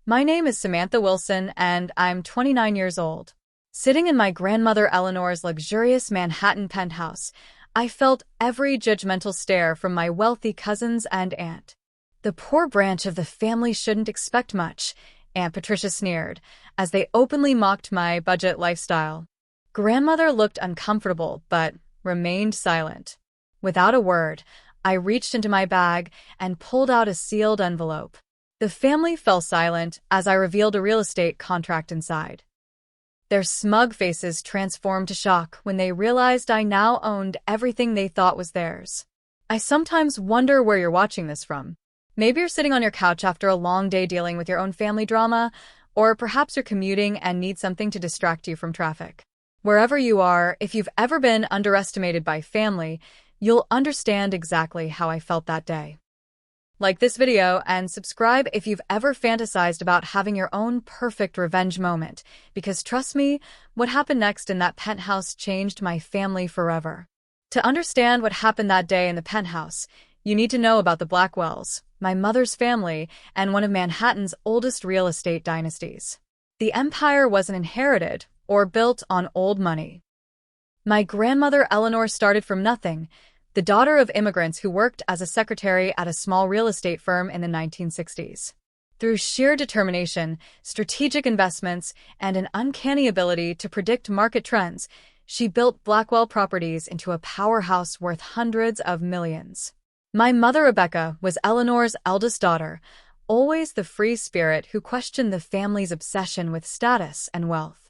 My name is Samantha Wilson, and I'm 29 years old. Sitting in my grandmother Eleanor's luxurious Manhattan penthouse, I felt every judgmental stare from my wealthy cousins and aunt. The poor branch of the family shouldn't expect much, Aunt Patricia sneered, as they openly mocked my budget lifestyle. Grandmother looked uncomfortable, but remained silent. Without a word, I reached into my bag and pulled out a sealed envelope. The family fell silent as I revealed a real estate contract inside. Their smug faces transformed to shock when they realized I now owned everything they thought was theirs. I sometimes wonder where you're watching this from. Maybe you're sitting on your couch after a long day dealing with your own family drama, or perhaps you're commuting and need something to distract you from traffic. Wherever you are, if you've ever been underestimated by family, you'll understand exactly how I felt that day. Like this video and subscribe if you've ever fantasized about having your own perfect revenge moment, because trust me, what happened next in that penthouse changed my family forever. To understand what happened that day in the penthouse, you need to know about the Blackwells, my mother's family, and one of Manhattan's oldest real estate dynasties. The empire wasn't inherited or built on old money. My grandmother Eleanor started from nothing, the daughter of immigrants who worked as a secretary at a small real estate firm in the 1960s. Through sheer determination, strategic investments, and an uncanny ability to predict market trends, she built Blackwell Properties into a powerhouse worth hundreds of millions. My mother Rebecca was Eleanor's eldest daughter, always the free spirit who questioned the family's obsession with status and wealth.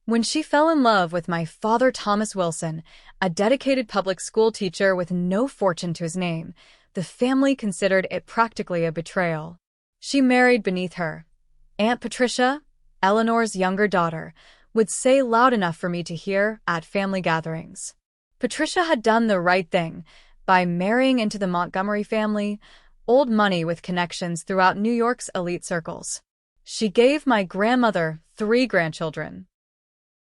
When she fell in love with my father Thomas Wilson, a dedicated public school teacher with no fortune to his name, the family considered it practically a betrayal. She married beneath her. Aunt Patricia, Eleanor's younger daughter, would say loud enough for me to hear at family gatherings. Patricia had done the right thing by marrying into the Montgomery family, old money with connections throughout New York's elite circles. She gave my grandmother 3 grandchildren: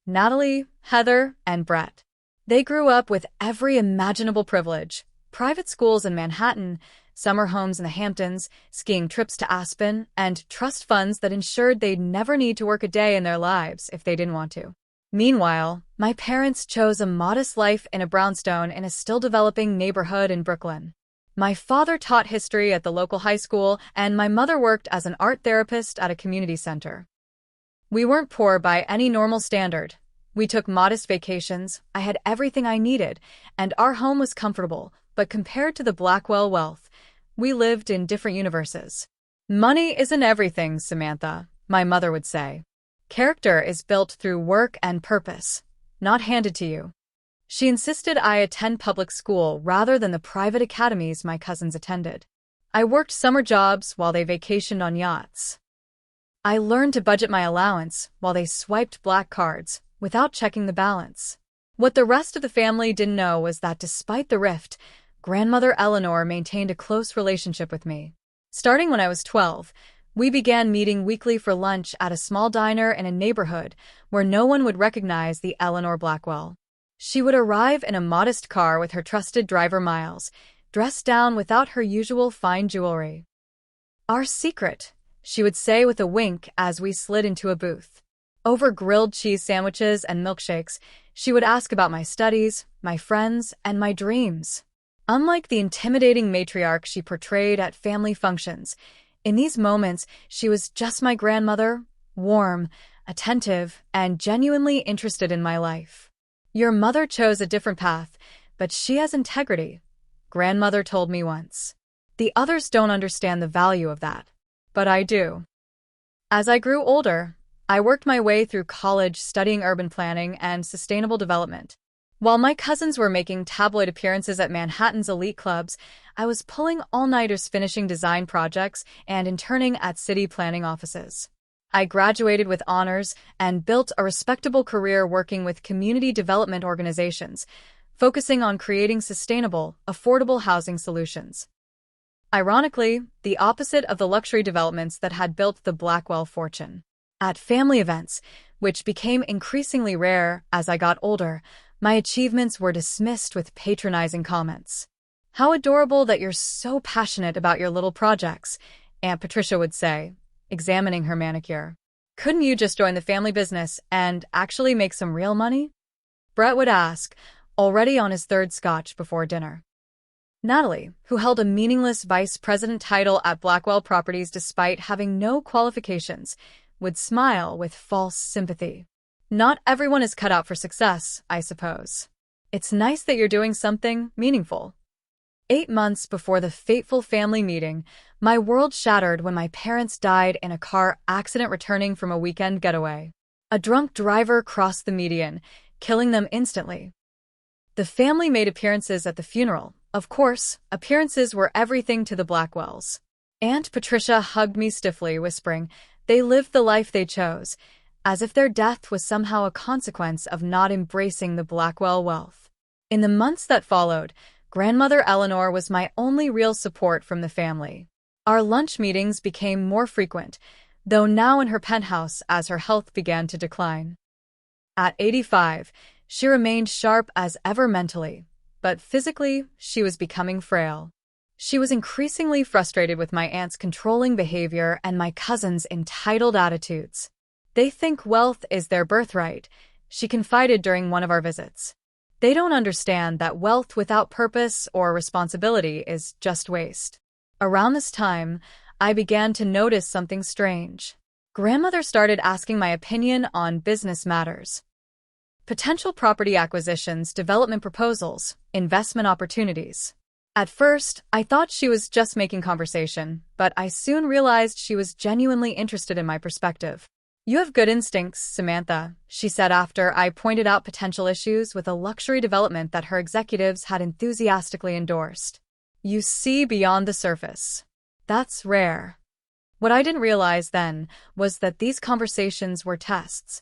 Natalie, Heather, and Brett. They grew up with every imaginable privilege: private schools in Manhattan, summer homes in the Hamptons, skiing trips to Aspen, and trust funds that ensured they'd never need to work a day in their lives if they didn't want to. Meanwhile, my parents chose a modest life in a brownstone in a still-developing neighborhood in Brooklyn. My father taught history at the local high school, and my mother worked as an art therapist at a community center. We weren't poor by any normal standard. We took modest vacations, I had everything I needed, and our home was comfortable, but compared to the Blackwell wealth, we lived in different universes. Money isn't everything, Samantha, my mother would say. Character is built through work and purpose, not handed to you. She insisted I attend public school rather than the private academies my cousins attended. I worked summer jobs while they vacationed on yachts. I learned to budget my allowance while they swiped black cards without checking the balance. What the rest of the family didn't know was that despite the rift, grandmother Eleanor maintained a close relationship with me. Starting when I was 12, we began meeting weekly for lunch at a small diner in a neighborhood where no one would recognize the Eleanor Blackwell. She would arrive in a modest car with her trusted driver Miles, dressed down without her usual fine jewelry. "Our secret," she would say with a wink as we slid into a booth. Over grilled cheese sandwiches and milkshakes, she would ask about my studies, my friends, and my dreams. Unlike the intimidating matriarch she portrayed at family functions, in these moments she was just my grandmother, warm, attentive, and genuinely interested in my life. "Your mother chose a different path, but she has integrity," grandmother told me once. "The others don't understand the value of that, but I do." As I grew older, I worked my way through college studying urban planning and sustainable development. While my cousins were making tabloid appearances at Manhattan's elite clubs, I was pulling all-nighters finishing design projects and interning at city planning offices. I graduated with honors and built a respectable career working with community development organizations, focusing on creating sustainable, affordable housing solutions. Ironically, the opposite of the luxury developments that had built the Blackwell fortune. At family events, which became increasingly rare as I got older, my achievements were dismissed with patronizing comments. "How adorable that you're so passionate about your little projects," Aunt Patricia would say. examining her manicure. "Couldn't you just join the family business and actually make some real money?" Brett would ask, already on his third scotch before dinner. Natalie, who held a meaningless vice president title at Blackwell Properties despite having no qualifications, would smile with false sympathy. "Not everyone is cut out for success, I suppose. It's nice that you're doing something meaningful." 8 months before the fateful family meeting, my world shattered when my parents died in a car accident returning from a weekend getaway. A drunk driver crossed the median, killing them instantly. The family made appearances at the funeral. Of course, appearances were everything to the Blackwells. Aunt Patricia hugged me stiffly, whispering, "They lived the life they chose," as if their death was somehow a consequence of not embracing the Blackwell wealth. In the months that followed, Grandmother Eleanor was my only real support from the family. Our lunch meetings became more frequent, though now in her penthouse as her health began to decline. At 85, she remained sharp as ever mentally, but physically, she was becoming frail. She was increasingly frustrated with my aunt's controlling behavior and my cousins' entitled attitudes. "They think wealth is their birthright," she confided during one of our visits. "They don't understand that wealth without purpose or responsibility is just waste." Around this time, I began to notice something strange. Grandmother started asking my opinion on business matters. Potential property acquisitions, development proposals, investment opportunities. At first, I thought she was just making conversation, but I soon realized she was genuinely interested in my perspective. "You have good instincts, Samantha," she said after I pointed out potential issues with a luxury development that her executives had enthusiastically endorsed. "You see beyond the surface. That's rare." What I didn't realize then was that these conversations were tests.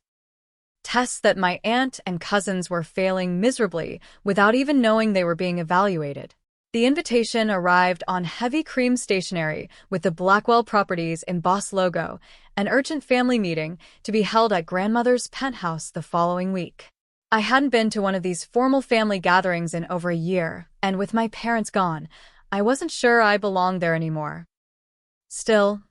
Tests that my aunt and cousins were failing miserably without even knowing they were being evaluated. The invitation arrived on heavy cream stationery with the Blackwell Properties embossed logo, an urgent family meeting to be held at Grandmother's penthouse the following week. I hadn't been to one of these formal family gatherings in over a year, and with my parents gone, I wasn't sure I belonged there anymore. Still,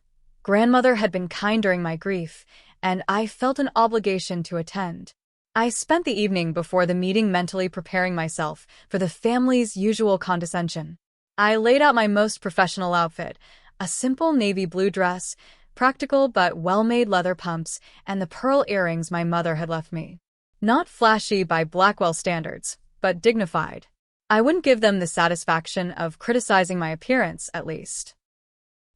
Grandmother had been kind during my grief, and I felt an obligation to attend. I spent the evening before the meeting mentally preparing myself for the family's usual condescension. I laid out my most professional outfit, a simple navy blue dress, practical but well-made leather pumps, and the pearl earrings my mother had left me. Not flashy by Blackwell standards, but dignified. I wouldn't give them the satisfaction of criticizing my appearance, at least.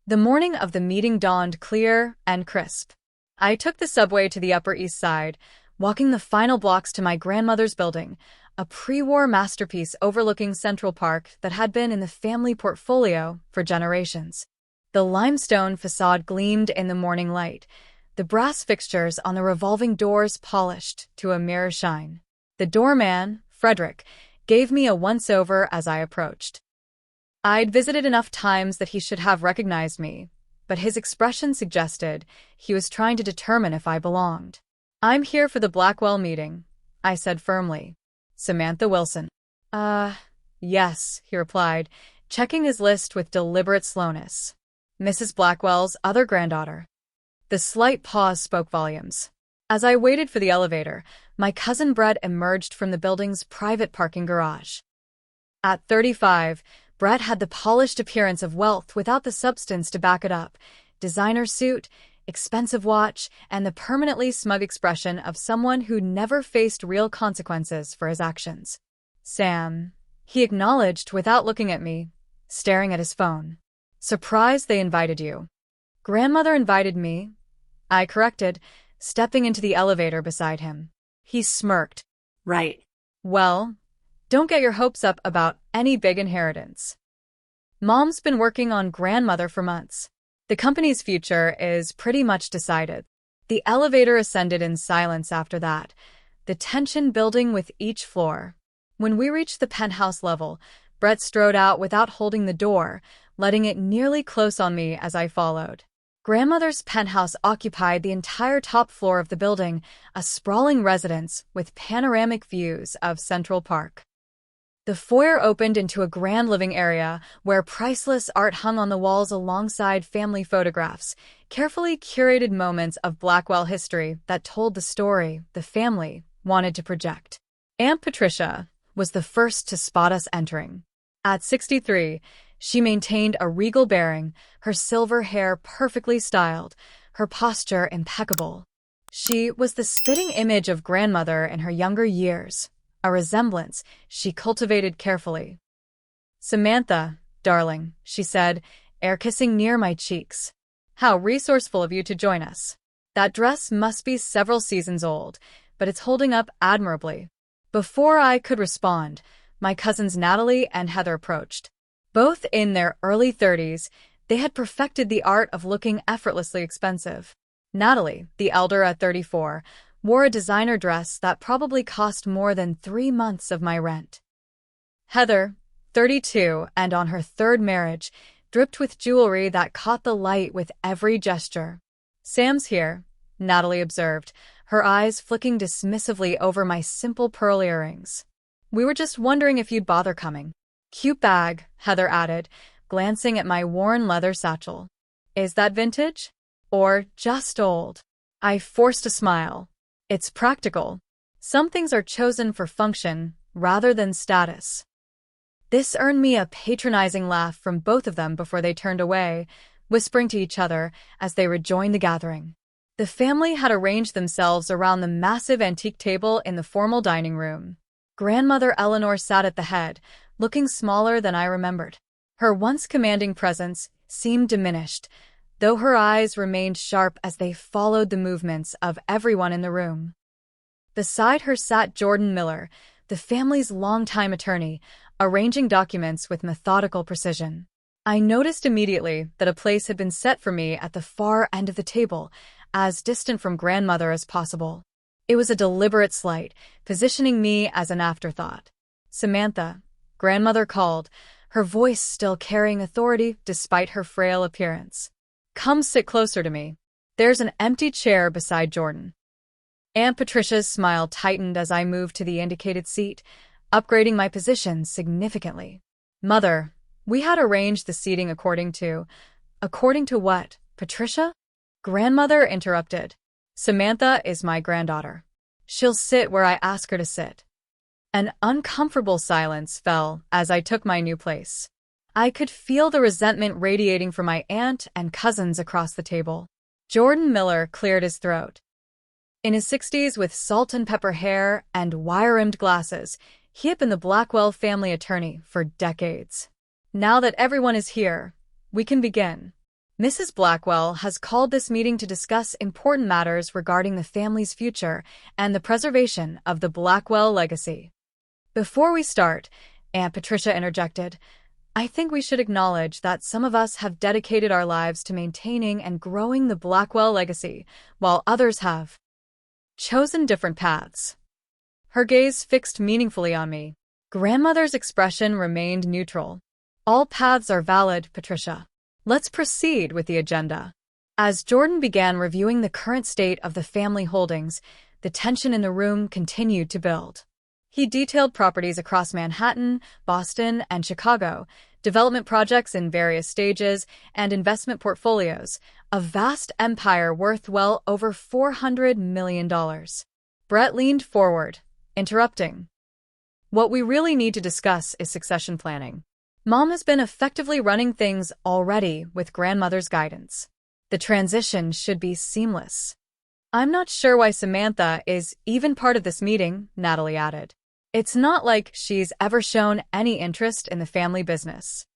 The morning of the meeting dawned clear and crisp. I took the subway to the Upper East Side, walking the final blocks to my grandmother's building, a pre-war masterpiece overlooking Central Park that had been in the family portfolio for generations. The limestone facade gleamed in the morning light, the brass fixtures on the revolving doors polished to a mirror shine. The doorman, Frederick, gave me a once-over as I approached. I'd visited enough times that he should have recognized me, but his expression suggested he was trying to determine if I belonged. "I'm here for the Blackwell meeting," I said firmly. "Samantha Wilson." Yes," he replied, checking his list with deliberate slowness. "Mrs. Blackwell's other granddaughter." The slight pause spoke volumes. As I waited for the elevator, my cousin Brett emerged from the building's private parking garage. At 35, Brett had the polished appearance of wealth without the substance to back it up: designer suit, expensive watch, and the permanently smug expression of someone who never faced real consequences for his actions. "Sam," he acknowledged without looking at me, staring at his phone. "Surprised they invited you." "Grandmother invited me," I corrected, stepping into the elevator beside him. He smirked. "Right. "Well, don't get your hopes up about any big inheritance. Mom's been working on Grandmother for months. The company's future is pretty much decided." The elevator ascended in silence after that, the tension building with each floor. When we reached the penthouse level, Brett strode out without holding the door, letting it nearly close on me as I followed. Grandmother's penthouse occupied the entire top floor of the building, a sprawling residence with panoramic views of Central Park. The foyer opened into a grand living area where priceless art hung on the walls alongside family photographs, carefully curated moments of Blackwell history that told the story the family wanted to project. Aunt Patricia was the first to spot us entering. At 63, she maintained a regal bearing, her silver hair perfectly styled, her posture impeccable. She was the spitting image of grandmother in her younger years, a resemblance she cultivated carefully. "Samantha, darling," she said, air-kissing near my cheeks. "How resourceful of you to join us. That dress must be several seasons old, but it's holding up admirably." Before I could respond, my cousins Natalie and Heather approached. Both in their early 30s, they had perfected the art of looking effortlessly expensive. Natalie, the elder at 34, wore a designer dress that probably cost more than 3 months of my rent. Heather, 32 and on her third marriage, dripped with jewelry that caught the light with every gesture. "Sam's here," Natalie observed, her eyes flicking dismissively over my simple pearl earrings. "We were just wondering if you'd bother coming." "Cute bag," Heather added, glancing at my worn leather satchel. "Is that vintage? Or just old?" I forced a smile. "It's practical. Some things are chosen for function rather than status." This earned me a patronizing laugh from both of them before they turned away, whispering to each other as they rejoined the gathering. The family had arranged themselves around the massive antique table in the formal dining room. Grandmother Eleanor sat at the head, looking smaller than I remembered. Her once commanding presence seemed diminished, though her eyes remained sharp as they followed the movements of everyone in the room. Beside her sat Jordan Miller, the family's longtime attorney, arranging documents with methodical precision. I noticed immediately that a place had been set for me at the far end of the table, as distant from grandmother as possible. It was a deliberate slight, positioning me as an afterthought. "Samantha," grandmother called, her voice still carrying authority despite her frail appearance. "Come sit closer to me. There's an empty chair beside Jordan." Aunt Patricia's smile tightened as I moved to the indicated seat, upgrading my position significantly. "Mother, we had arranged the seating according to..." "According to what, Patricia?" Grandmother interrupted. "Samantha is my granddaughter. She'll sit where I ask her to sit." An uncomfortable silence fell as I took my new place. I could feel the resentment radiating from my aunt and cousins across the table. Jordan Miller cleared his throat. In his 60s with salt and pepper hair and wire-rimmed glasses, he had been the Blackwell family attorney for decades. "Now that everyone is here, we can begin. Mrs. Blackwell has called this meeting to discuss important matters regarding the family's future and the preservation of the Blackwell legacy." "Before we start," Aunt Patricia interjected, "I think we should acknowledge that some of us have dedicated our lives to maintaining and growing the Blackwell legacy, while others have chosen different paths." Her gaze fixed meaningfully on me. Grandmother's expression remained neutral. "All paths are valid, Patricia. Let's proceed with the agenda." As Jordan began reviewing the current state of the family holdings, the tension in the room continued to build. He detailed properties across Manhattan, Boston, and Chicago, development projects in various stages, and investment portfolios, a vast empire worth well over $400 million. Brett leaned forward, interrupting. "What we really need to discuss is succession planning. Mom has been effectively running things already with grandmother's guidance. The transition should be seamless." "I'm not sure why Samantha is even part of this meeting," Natalie added. "It's not like she's ever shown any interest in the family business.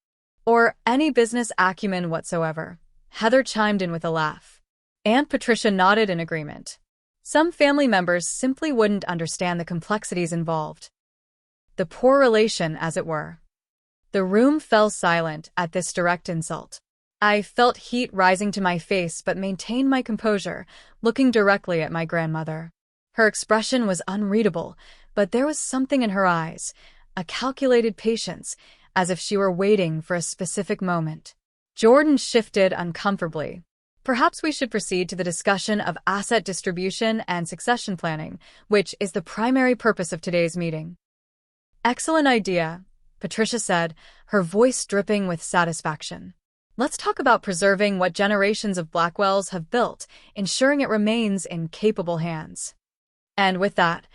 Or any business acumen whatsoever," Heather chimed in with a laugh. Aunt Patricia nodded in agreement. "Some family members simply wouldn't understand the complexities involved. The poor relation, as it were." The room fell silent at this direct insult. I felt heat rising to my face but maintained my composure, looking directly at my grandmother. Her expression was unreadable, but there was something in her eyes, a calculated patience, as if she were waiting for a specific moment. Jordan shifted uncomfortably. "Perhaps we should proceed to the discussion of asset distribution and succession planning, which is the primary purpose of today's meeting." Excellent idea, Patricia said, her voice dripping with satisfaction. Let's talk about preserving what generations of Blackwells have built, ensuring it remains in capable hands. And with that,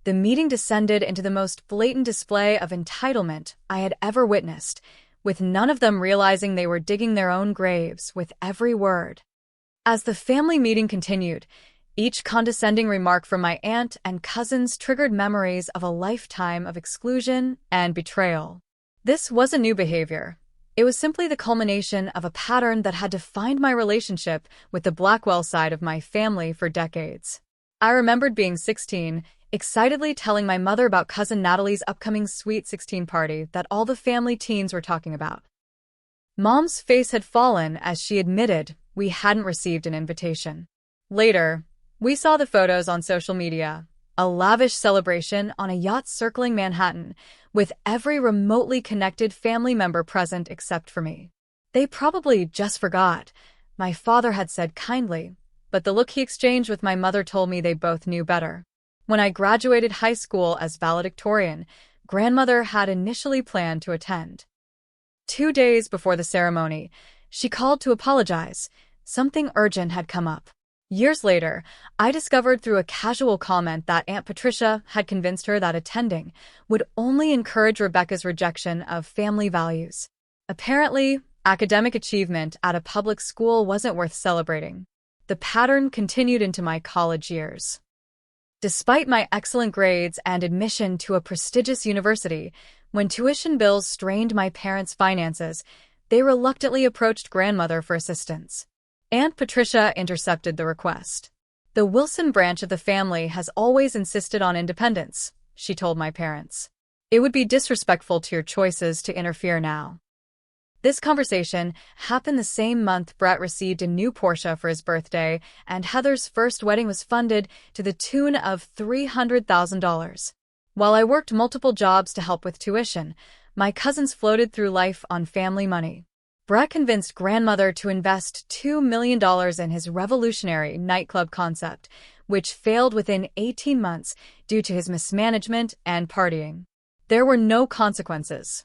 the meeting descended into the most blatant display of entitlement I had ever witnessed, with none of them realizing they were digging their own graves with every word. As the family meeting continued, each condescending remark from my aunt and cousins triggered memories of a lifetime of exclusion and betrayal. This wasn't new behavior. It was simply the culmination of a pattern that had defined my relationship with the Blackwell side of my family for decades. I remembered being 16, excitedly telling my mother about cousin Natalie's upcoming Sweet 16 party that all the family teens were talking about. Mom's face had fallen as she admitted we hadn't received an invitation. Later, we saw the photos on social media, a lavish celebration on a yacht circling Manhattan, with every remotely connected family member present except for me. They probably just forgot, my father had said kindly, but the look he exchanged with my mother told me they both knew better. When I graduated high school as valedictorian, grandmother had initially planned to attend. 2 days before the ceremony, she called to apologize. Something urgent had come up. Years later, I discovered through a casual comment that Aunt Patricia had convinced her that attending would only encourage Rebecca's rejection of family values. Apparently, academic achievement at a public school wasn't worth celebrating. The pattern continued into my college years. Despite my excellent grades and admission to a prestigious university, when tuition bills strained my parents' finances, they reluctantly approached grandmother for assistance. Aunt Patricia intercepted the request. The Wilson branch of the family has always insisted on independence, she told my parents. It would be disrespectful to your choices to interfere now. This conversation happened the same month Brett received a new Porsche for his birthday, and Heather's first wedding was funded to the tune of $300,000. While I worked multiple jobs to help with tuition, my cousins floated through life on family money. Brett convinced grandmother to invest $2 million in his revolutionary nightclub concept, which failed within 18 months due to his mismanagement and partying. There were no consequences.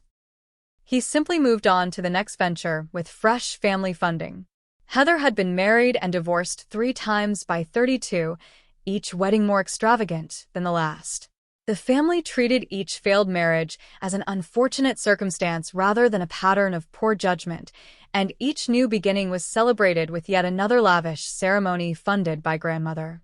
He simply moved on to the next venture with fresh family funding. Heather had been married and divorced 3 times by 32, each wedding more extravagant than the last. The family treated each failed marriage as an unfortunate circumstance rather than a pattern of poor judgment, and each new beginning was celebrated with yet another lavish ceremony funded by grandmother.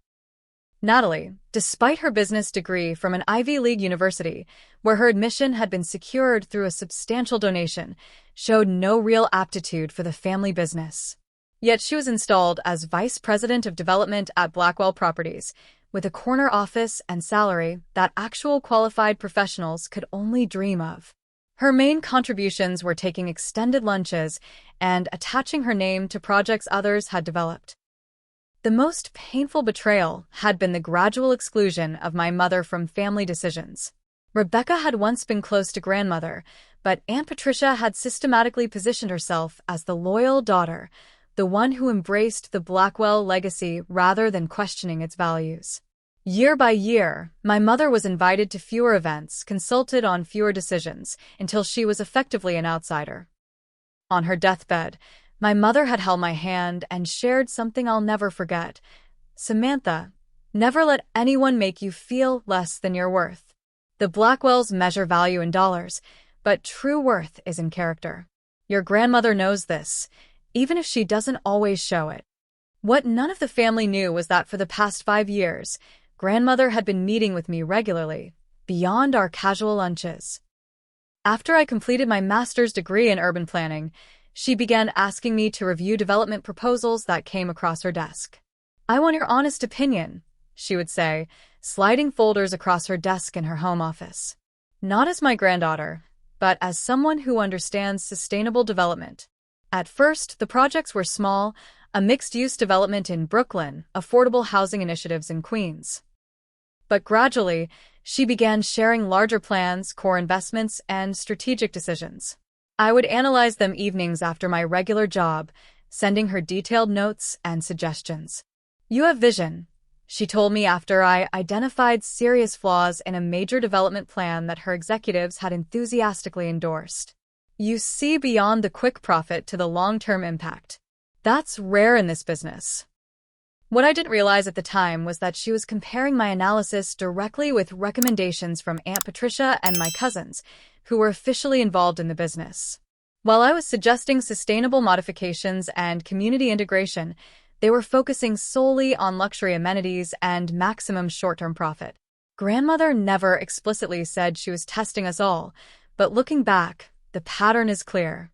Natalie, despite her business degree from an Ivy League university, where her admission had been secured through a substantial donation, showed no real aptitude for the family business. Yet she was installed as Vice President of Development at Blackwell Properties, with a corner office and salary that actual qualified professionals could only dream of. Her main contributions were taking extended lunches and attaching her name to projects others had developed. The most painful betrayal had been the gradual exclusion of my mother from family decisions. Rebecca had once been close to grandmother, but Aunt Patricia had systematically positioned herself as the loyal daughter, the one who embraced the Blackwell legacy rather than questioning its values. Year by year, my mother was invited to fewer events, consulted on fewer decisions, until she was effectively an outsider. On her deathbed, my mother had held my hand and shared something I'll never forget. Samantha, never let anyone make you feel less than your worth. The Blackwells measure value in dollars, but true worth is in character. Your grandmother knows this, even if she doesn't always show it. What none of the family knew was that for the past 5 years, grandmother had been meeting with me regularly, beyond our casual lunches. After I completed my master's degree in urban planning, she began asking me to review development proposals that came across her desk. "I want your honest opinion," she would say, sliding folders across her desk in her home office. Not as my granddaughter, but as someone who understands sustainable development. At first, the projects were small, a mixed-use development in Brooklyn, affordable housing initiatives in Queens. But gradually, she began sharing larger plans, core investments, and strategic decisions. I would analyze them evenings after my regular job, sending her detailed notes and suggestions. "You have vision," She told me after I identified serious flaws in a major development plan that her executives had enthusiastically endorsed. You see beyond the quick profit to the long-term impact. That's rare in this business. What I didn't realize at the time was that she was comparing my analysis directly with recommendations from Aunt Patricia and my cousins, who were officially involved in the business. While I was suggesting sustainable modifications and community integration, they were focusing solely on luxury amenities and maximum short-term profit. Grandmother never explicitly said she was testing us all, but looking back, the pattern is clear.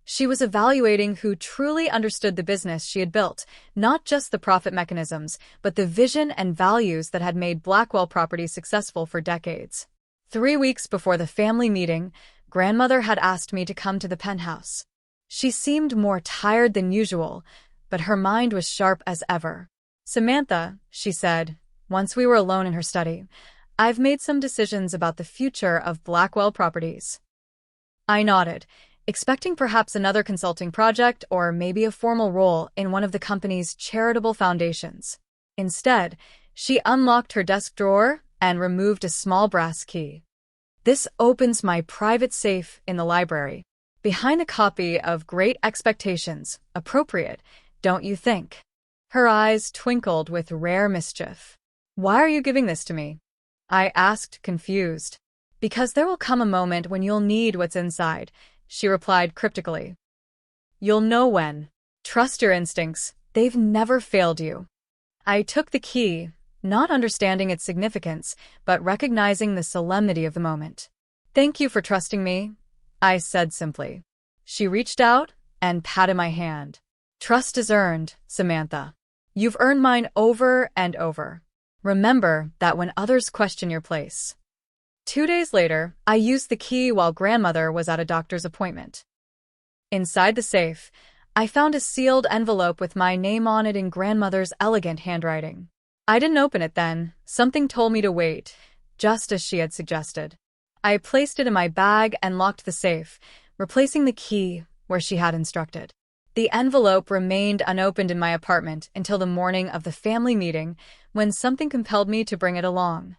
She was evaluating who truly understood the business she had built, not just the profit mechanisms, but the vision and values that had made Blackwell Properties successful for decades. 3 weeks before the family meeting, Grandmother had asked me to come to the penthouse. She seemed more tired than usual, but her mind was sharp as ever. "Samantha," she said, once we were alone in her study, "I've made some decisions about the future of Blackwell Properties." I nodded, expecting perhaps another consulting project or maybe a formal role in one of the company's charitable foundations. Instead, she unlocked her desk drawer and removed a small brass key. "This opens my private safe in the library. Behind a copy of Great Expectations, appropriate, don't you think?" Her eyes twinkled with rare mischief. "Why are you giving this to me?" I asked, confused. "Because there will come a moment when you'll need what's inside," she replied cryptically. "You'll know when. Trust your instincts, they've never failed you." I took the key, not understanding its significance, but recognizing the solemnity of the moment. "Thank you for trusting me," I said simply. She reached out and patted my hand. "Trust is earned, Samantha. You've earned mine over and over. Remember that when others question your place." 2 days later, I used the key while Grandmother was at a doctor's appointment. Inside the safe, I found a sealed envelope with my name on it in Grandmother's elegant handwriting. I didn't open it then. Something told me to wait, just as she had suggested. I placed it in my bag and locked the safe, replacing the key where she had instructed. The envelope remained unopened in my apartment until the morning of the family meeting, when something compelled me to bring it along.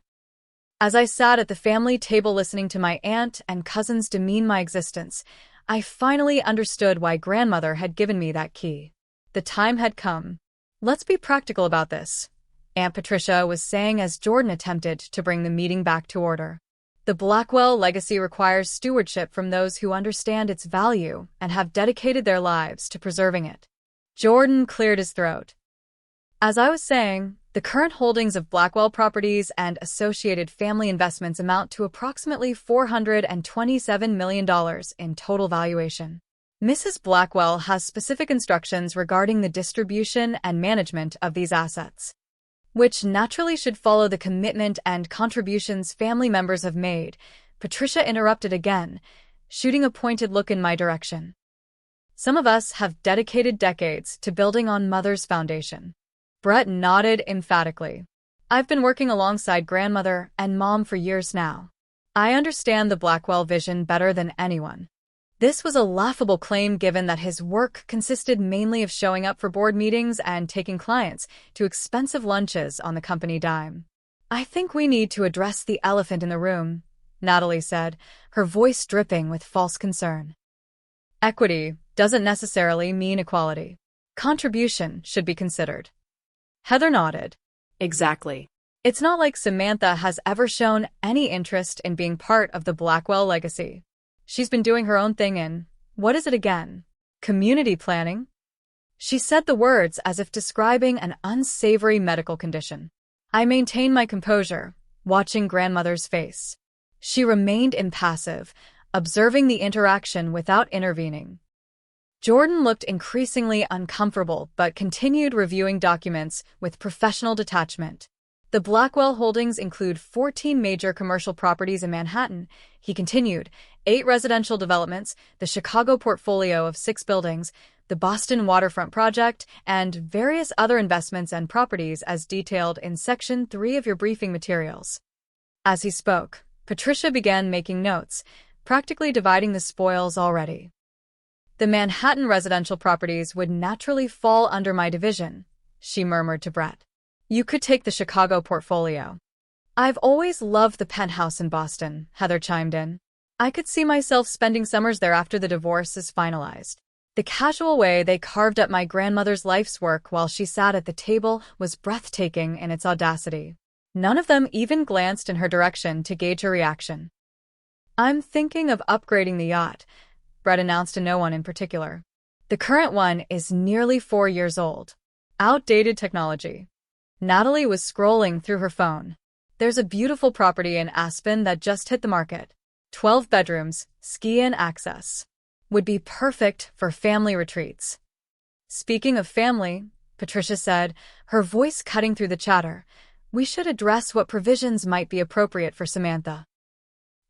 As I sat at the family table listening to my aunt and cousins demean my existence, I finally understood why Grandmother had given me that key. The time had come. "Let's be practical about this," Aunt Patricia was saying as Jordan attempted to bring the meeting back to order. "The Blackwell legacy requires stewardship from those who understand its value and have dedicated their lives to preserving it." Jordan cleared his throat. "As I was saying, the current holdings of Blackwell Properties and associated family investments amount to approximately $427 million in total valuation. Mrs. Blackwell has specific instructions regarding the distribution and management of these assets, which naturally should follow the commitment and contributions family members have made." Patricia interrupted again, shooting a pointed look in my direction. "Some of us have dedicated decades to building on Mother's foundation." Brett nodded emphatically. "I've been working alongside Grandmother and Mom for years now. I understand the Blackwell vision better than anyone." This was a laughable claim given that his work consisted mainly of showing up for board meetings and taking clients to expensive lunches on the company dime. "I think we need to address the elephant in the room," Natalie said, her voice dripping with false concern. "Equity doesn't necessarily mean equality. Contribution should be considered." Heather nodded. "Exactly. It's not like Samantha has ever shown any interest in being part of the Blackwell legacy. She's been doing her own thing in, what is it again? Community planning?" She said the words as if describing an unsavory medical condition. I maintained my composure, watching Grandmother's face. She remained impassive, observing the interaction without intervening. Jordan looked increasingly uncomfortable but continued reviewing documents with professional detachment. "The Blackwell holdings include 14 major commercial properties in Manhattan," he continued, 8 residential developments, the Chicago portfolio of 6 buildings, the Boston waterfront project, and various other investments and properties as detailed in Section 3 of your briefing materials. As he spoke, Patricia began making notes, practically dividing the spoils already. "The Manhattan residential properties would naturally fall under my division," she murmured to Brett. You could take the Chicago portfolio. I've always loved the penthouse in Boston, Heather chimed in. I could see myself spending summers there after the divorce is finalized. The casual way they carved up my grandmother's life's work while she sat at the table was breathtaking in its audacity. None of them even glanced in her direction to gauge her reaction. I'm thinking of upgrading the yacht, Brett announced to no one in particular. The current one is nearly 4 years old. Outdated technology. Natalie was scrolling through her phone. There's a beautiful property in Aspen that just hit the market. 12 bedrooms, ski-in access. Would be perfect for family retreats. Speaking of family, Patricia said, her voice cutting through the chatter, we should address what provisions might be appropriate for Samantha.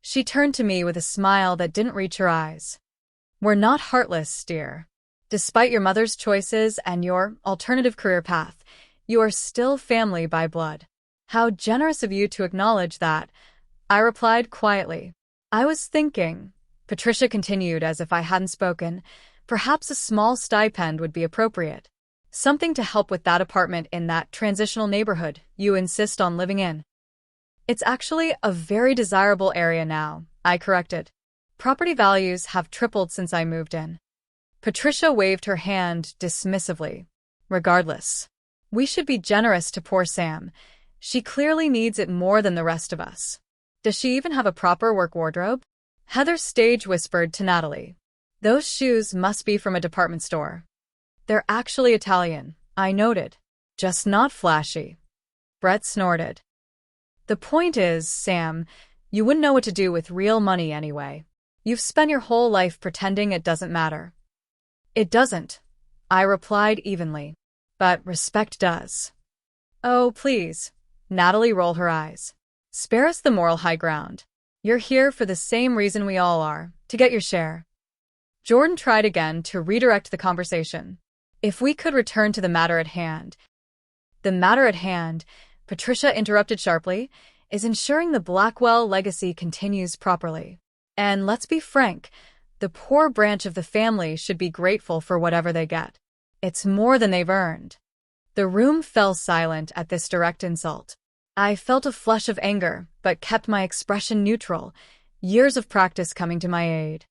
She turned to me with a smile that didn't reach her eyes. We're not heartless, dear. Despite your mother's choices and your alternative career path, you are still family by blood. How generous of you to acknowledge that, I replied quietly. I was thinking, Patricia continued as if I hadn't spoken, perhaps a small stipend would be appropriate. Something to help with that apartment in that transitional neighborhood you insist on living in. It's actually a very desirable area now, I corrected. Property values have tripled since I moved in. Patricia waved her hand dismissively. Regardless, we should be generous to poor Sam. She clearly needs it more than the rest of us. Does she even have a proper work wardrobe? Heather stage whispered to Natalie. Those shoes must be from a department store. They're actually Italian, I noted. Just not flashy. Brett snorted. The point is, Sam, you wouldn't know what to do with real money anyway. You've spent your whole life pretending it doesn't matter. It doesn't, I replied evenly. But respect does. Oh, please. Natalie rolled her eyes. Spare us the moral high ground. You're here for the same reason we all are, to get your share. Jordan tried again to redirect the conversation. If we could return to the matter at hand. The matter at hand, Patricia interrupted sharply, is ensuring the Blackwell legacy continues properly. And let's be frank, the poor branch of the family should be grateful for whatever they get. It's more than they've earned. The room fell silent at this direct insult. I felt a flush of anger, but kept my expression neutral, years of practice coming to my aid.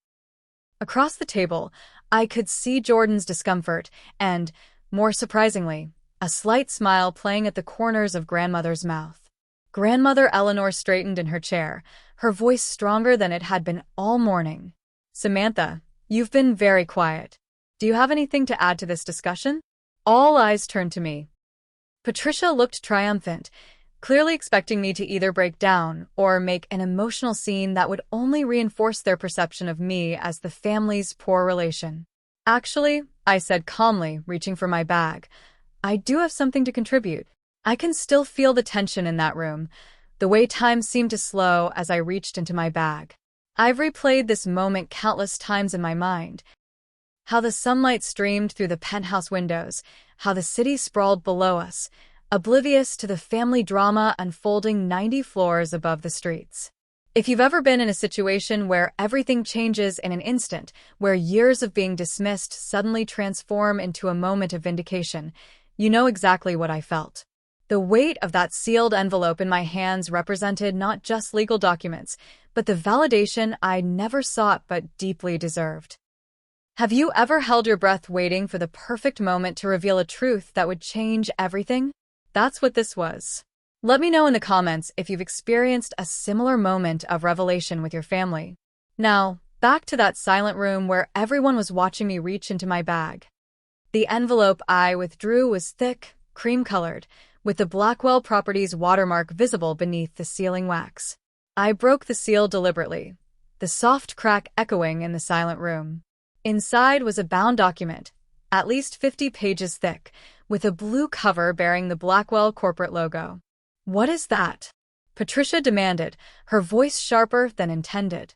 Across the table, I could see Jordan's discomfort and, more surprisingly, a slight smile playing at the corners of Grandmother's mouth. Grandmother Eleanor straightened in her chair, her voice stronger than it had been all morning. Samantha, you've been very quiet. Do you have anything to add to this discussion? All eyes turned to me. Patricia looked triumphant, clearly expecting me to either break down or make an emotional scene that would only reinforce their perception of me as the family's poor relation. Actually, I said calmly, reaching for my bag, I do have something to contribute. I can still feel the tension in that room, the way time seemed to slow as I reached into my bag. I've replayed this moment countless times in my mind. How the sunlight streamed through the penthouse windows, how the city sprawled below us, oblivious to the family drama unfolding 90 floors above the streets. If you've ever been in a situation where everything changes in an instant, where years of being dismissed suddenly transform into a moment of vindication, you know exactly what I felt. The weight of that sealed envelope in my hands represented not just legal documents, but the validation I never sought but deeply deserved. Have you ever held your breath waiting for the perfect moment to reveal a truth that would change everything? That's what this was. Let me know in the comments if you've experienced a similar moment of revelation with your family. Now, back to that silent room where everyone was watching me reach into my bag. The envelope I withdrew was thick, cream-colored, with the Blackwell Properties watermark visible beneath the sealing wax. I broke the seal deliberately, the soft crack echoing in the silent room. Inside was a bound document, at least 50 pages thick, with a blue cover bearing the Blackwell corporate logo. What is that? Patricia demanded, her voice sharper than intended.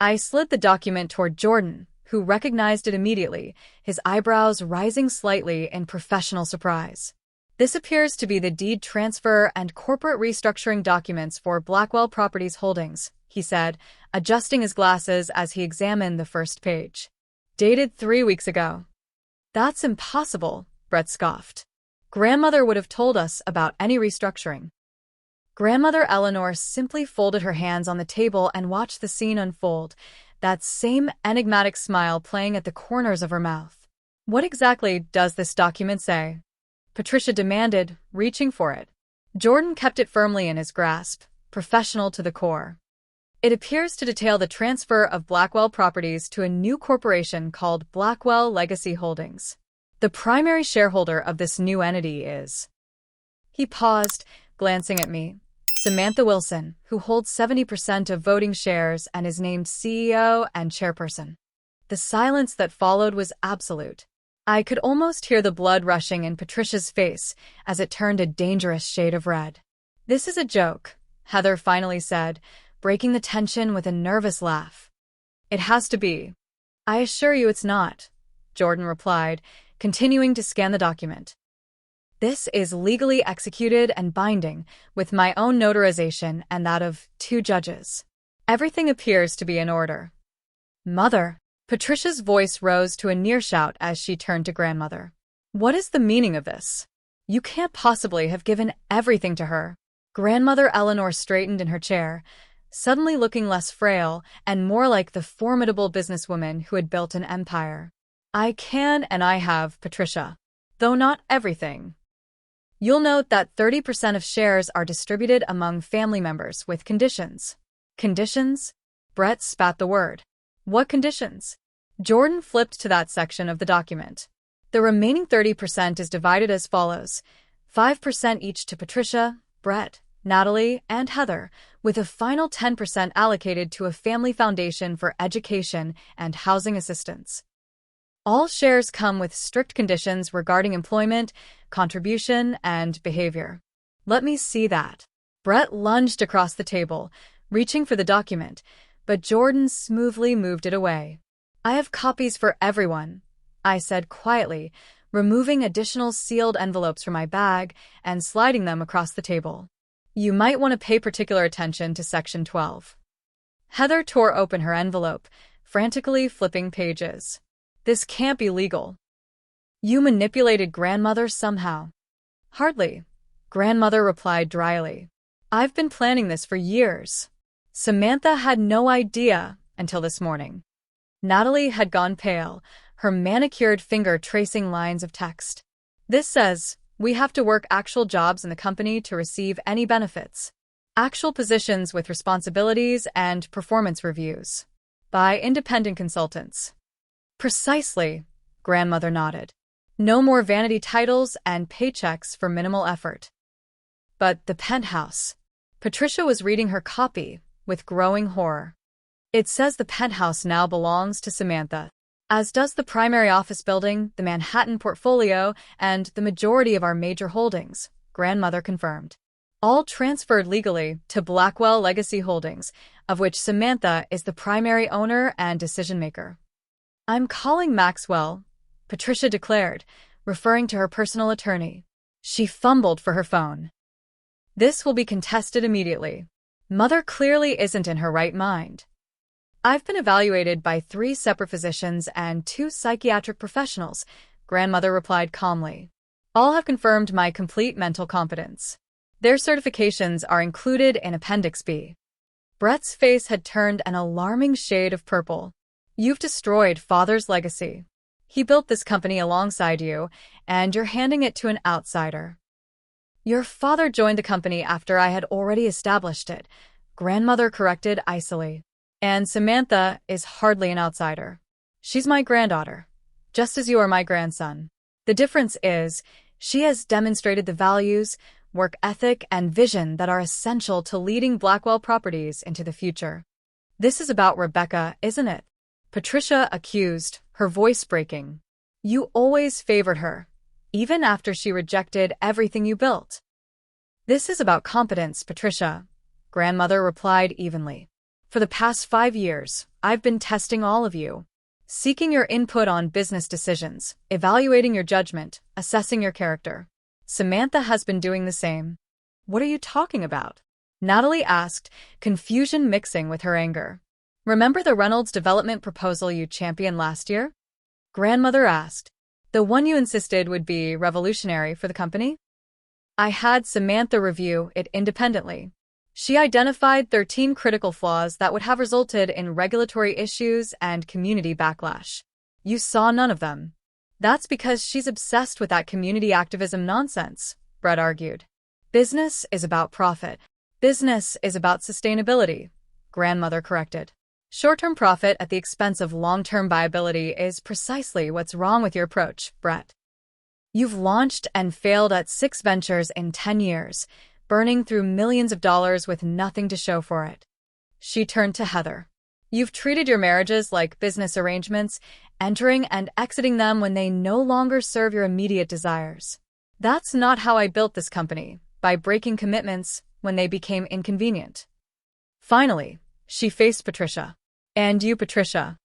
I slid the document toward Jordan, who recognized it immediately, his eyebrows rising slightly in professional surprise. This appears to be the deed transfer and corporate restructuring documents for Blackwell Properties Holdings, he said, adjusting his glasses as he examined the first page. Dated 3 weeks ago. That's impossible, Brett scoffed. Grandmother would have told us about any restructuring. Grandmother Eleanor simply folded her hands on the table and watched the scene unfold, that same enigmatic smile playing at the corners of her mouth. What exactly does this document say? Patricia demanded, reaching for it. Jordan kept it firmly in his grasp, professional to the core. It appears to detail the transfer of Blackwell Properties to a new corporation called Blackwell Legacy Holdings. The primary shareholder of this new entity is... He paused, glancing at me. Samantha Wilson, who holds 70% of voting shares and is named CEO and chairperson. The silence that followed was absolute. I could almost hear the blood rushing in Patricia's face as it turned a dangerous shade of red. "This is a joke," Heather finally said, breaking the tension with a nervous laugh. "It has to be." "I assure you it's not," Jordan replied, continuing to scan the document. "This is legally executed and binding, with my own notarization and that of 2 judges. Everything appears to be in order." "Mother!" Patricia's voice rose to a near shout as she turned to grandmother. "What is the meaning of this? You can't possibly have given everything to her." Grandmother Eleanor straightened in her chair, suddenly looking less frail and more like the formidable businesswoman who had built an empire. "I can and I have, Patricia. Though not everything. You'll note that 30% of shares are distributed among family members with conditions." "Conditions?" Brett spat the word. "What conditions?" Jordan flipped to that section of the document. "The remaining 30% is divided as follows: 5% each to Patricia, Brett, Natalie, and Heather, with a final 10% allocated to a family foundation for education and housing assistance. All shares come with strict conditions regarding employment, contribution, and behavior." "Let me see that." Brett lunged across the table, reaching for the document, but Jordan smoothly moved it away. "I have copies for everyone," I said quietly, removing additional sealed envelopes from my bag and sliding them across the table. "You might want to pay particular attention to Section 12. Heather tore open her envelope, frantically flipping pages. "This can't be legal." "You manipulated grandmother somehow." "Hardly," grandmother replied dryly. "I've been planning this for years." Samantha had no idea until this morning. Natalie had gone pale, her manicured finger tracing lines of text. "This says, we have to work actual jobs in the company to receive any benefits. Actual positions with responsibilities and performance reviews. By independent consultants." "Precisely," grandmother nodded. "No more vanity titles and paychecks for minimal effort." "But the penthouse." Patricia was reading her copy with growing horror. "It says the penthouse now belongs to Samantha, as does the primary office building, the Manhattan portfolio, and the majority of our major holdings," grandmother confirmed. "All transferred legally to Blackwell Legacy Holdings, of which Samantha is the primary owner and decision-maker." "I'm calling Maxwell," Patricia declared, referring to her personal attorney. She fumbled for her phone. "This will be contested immediately. Mother clearly isn't in her right mind." "I've been evaluated by 3 separate physicians and 2 psychiatric professionals," grandmother replied calmly. "All have confirmed my complete mental competence. Their certifications are included in Appendix B." Brett's face had turned an alarming shade of purple. "You've destroyed Father's legacy. He built this company alongside you, and you're handing it to an outsider." "Your father joined the company after I had already established it," grandmother corrected icily. "And Samantha is hardly an outsider. She's my granddaughter, just as you are my grandson. The difference is, she has demonstrated the values, work ethic, and vision that are essential to leading Blackwell Properties into the future." "This is about Rebecca, isn't it?" Patricia accused, her voice breaking. "You always favored her, even after she rejected everything you built." "This is about competence, Patricia," grandmother replied evenly. "For the past 5 years, I've been testing all of you, seeking your input on business decisions, evaluating your judgment, assessing your character. Samantha has been doing the same." "What are you talking about?" Natalie asked, confusion mixing with her anger. "Remember the Reynolds development proposal you championed last year?" grandmother asked. The one you insisted would be revolutionary for the company? I had Samantha review it independently. She identified 13 critical flaws that would have resulted in regulatory issues and community backlash. You saw none of them. That's because she's obsessed with that community activism nonsense, Brett argued. Business is about profit. Business is about sustainability, grandmother corrected. Short-term profit at the expense of long-term viability is precisely what's wrong with your approach, Brett. You've launched and failed at 6 ventures in 10 years, burning through millions of dollars with nothing to show for it. She turned to Heather. You've treated your marriages like business arrangements, entering and exiting them when they no longer serve your immediate desires. That's not how I built this company, by breaking commitments when they became inconvenient. Finally, she faced Patricia. And you, Patricia.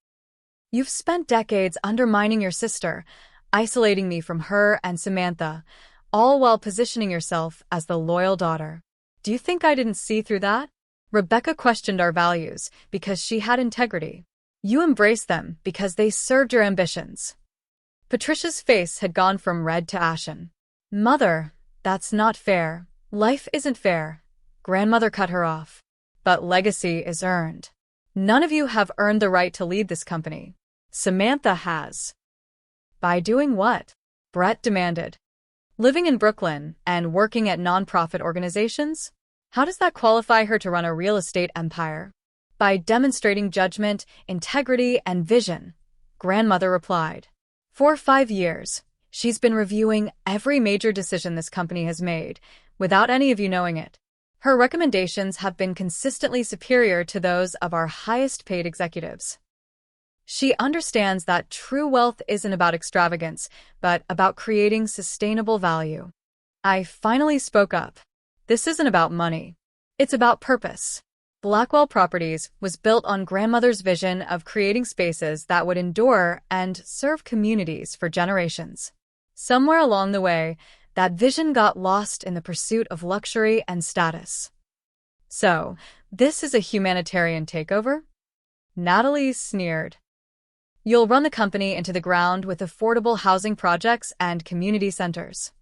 You've spent decades undermining your sister, isolating me from her and Samantha, all while positioning yourself as the loyal daughter. Do you think I didn't see through that? Rebecca questioned our values because she had integrity. You embraced them because they served your ambitions. Patricia's face had gone from red to ashen. Mother, that's not fair. Life isn't fair. Grandmother cut her off. But legacy is earned. None of you have earned the right to lead this company. Samantha has. By doing what? Brett demanded. Living in Brooklyn and working at nonprofit organizations? How does that qualify her to run a real estate empire? By demonstrating judgment, integrity, and vision, grandmother replied. For 5 years, she's been reviewing every major decision this company has made, without any of you knowing it. Her recommendations have been consistently superior to those of our highest-paid executives. She understands that true wealth isn't about extravagance, but about creating sustainable value. I finally spoke up. This isn't about money. It's about purpose. Blackwell Properties was built on grandmother's vision of creating spaces that would endure and serve communities for generations. Somewhere along the way, that vision got lost in the pursuit of luxury and status. So, this is a humanitarian takeover? Natalie sneered. You'll run the company into the ground with affordable housing projects and community centers.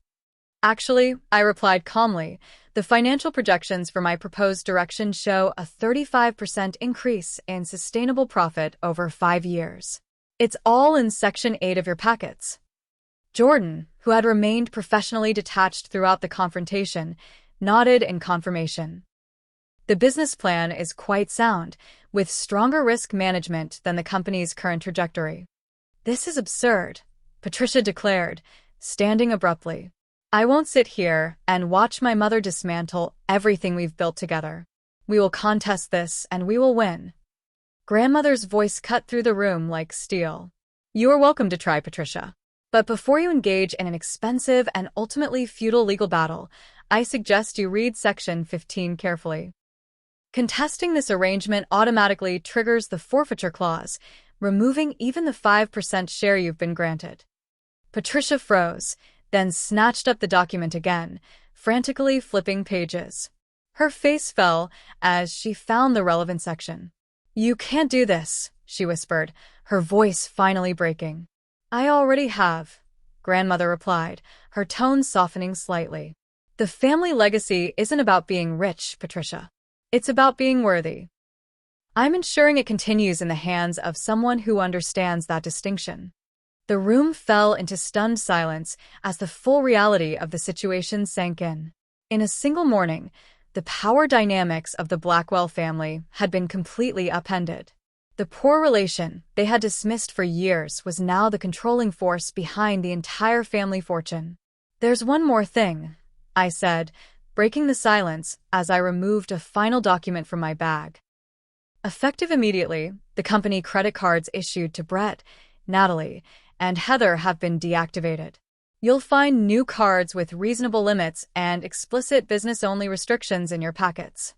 Actually, I replied calmly, the financial projections for my proposed direction show a 35% increase in sustainable profit over 5 years. It's all in Section 8 of your packets. Jordan, who had remained professionally detached throughout the confrontation, nodded in confirmation. The business plan is quite sound, with stronger risk management than the company's current trajectory. This is absurd, Patricia declared, standing abruptly. I won't sit here and watch my mother dismantle everything we've built together. We will contest this and we will win. Grandmother's voice cut through the room like steel. You are welcome to try, Patricia. But before you engage in an expensive and ultimately futile legal battle, I suggest you read Section 15 carefully. Contesting this arrangement automatically triggers the forfeiture clause, removing even the 5% share you've been granted. Patricia froze, then snatched up the document again, frantically flipping pages. Her face fell as she found the relevant section. You can't do this, she whispered, her voice finally breaking. I already have, grandmother replied, her tone softening slightly. The family legacy isn't about being rich, Patricia. It's about being worthy. I'm ensuring it continues in the hands of someone who understands that distinction. The room fell into stunned silence as the full reality of the situation sank in. In a single morning, the power dynamics of the Blackwell family had been completely upended. The poor relation they had dismissed for years was now the controlling force behind the entire family fortune. There's one more thing, I said, breaking the silence as I removed a final document from my bag. Effective immediately, the company credit cards issued to Brett, Natalie, and Heather have been deactivated. You'll find new cards with reasonable limits and explicit business-only restrictions in your packets.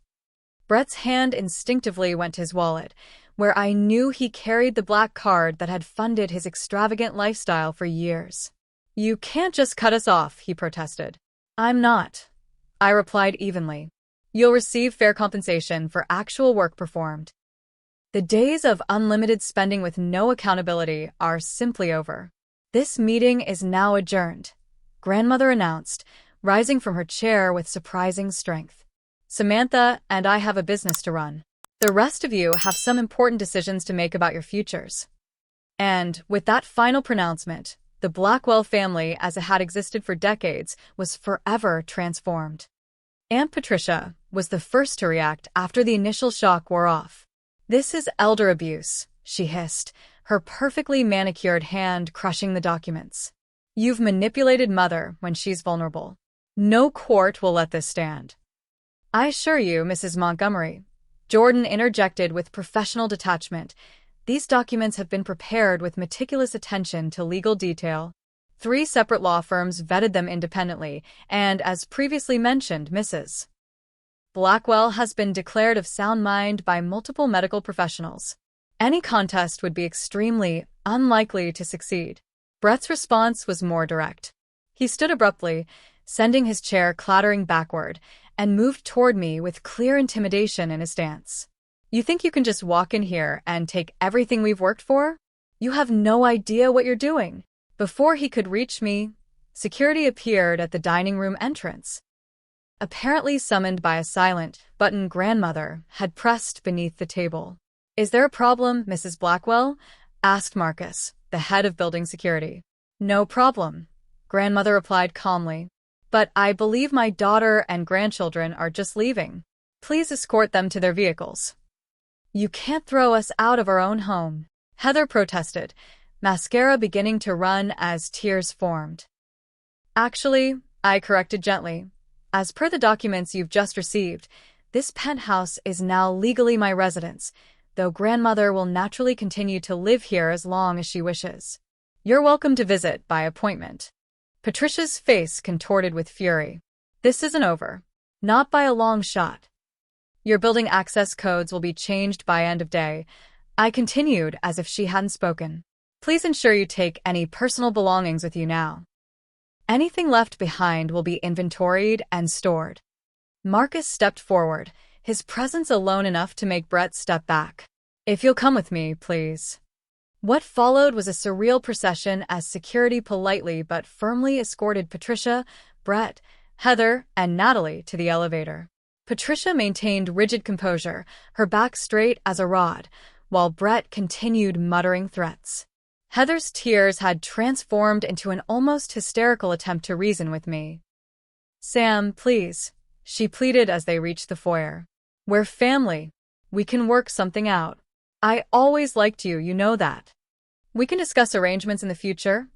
Brett's hand instinctively went to his wallet, where I knew he carried the black card that had funded his extravagant lifestyle for years. You can't just cut us off, he protested. I'm not, I replied evenly. You'll receive fair compensation for actual work performed. The days of unlimited spending with no accountability are simply over. This meeting is now adjourned, Grandmother announced, rising from her chair with surprising strength. Samantha and I have a business to run. The rest of you have some important decisions to make about your futures. And, with that final pronouncement, the Blackwell family, as it had existed for decades, was forever transformed. Aunt Patricia was the first to react after the initial shock wore off. "This is elder abuse," she hissed, her perfectly manicured hand crushing the documents. "You've manipulated Mother when she's vulnerable. No court will let this stand." "I assure you, Mrs. Montgomery," Jordan interjected with professional detachment, "these documents have been prepared with meticulous attention to legal detail. 3 separate law firms vetted them independently, and, as previously mentioned, Mrs. Blackwell has been declared of sound mind by multiple medical professionals. Any contest would be extremely unlikely to succeed." Brett's response was more direct. He stood abruptly, sending his chair clattering backward, and moved toward me with clear intimidation in his stance. "You think you can just walk in here and take everything we've worked for? You have no idea what you're doing." Before he could reach me, security appeared at the dining room entrance. Apparently summoned by a silent button Grandmother had pressed beneath the table. "Is there a problem, Mrs. Blackwell?" asked Marcus, the head of building security. "No problem," Grandmother replied calmly. "But I believe my daughter and grandchildren are just leaving. Please escort them to their vehicles." "You can't throw us out of our own home," Heather protested, mascara beginning to run as tears formed. "Actually," I corrected gently, "as per the documents you've just received, this penthouse is now legally my residence, though Grandmother will naturally continue to live here as long as she wishes. You're welcome to visit by appointment." Patricia's face contorted with fury. "This isn't over. Not by a long shot. Your building access codes will be changed by end of day," I continued as if she hadn't spoken. "Please ensure you take any personal belongings with you now. Anything left behind will be inventoried and stored." Marcus stepped forward, his presence alone enough to make Brett step back. "If you'll come with me, please." What followed was a surreal procession as security politely but firmly escorted Patricia, Brett, Heather, and Natalie to the elevator. Patricia maintained rigid composure, her back straight as a rod, while Brett continued muttering threats. Heather's tears had transformed into an almost hysterical attempt to reason with me. "Sam, please," she pleaded as they reached the foyer. "We're family. We can work something out. I always liked you, you know that. We can discuss arrangements in the future,"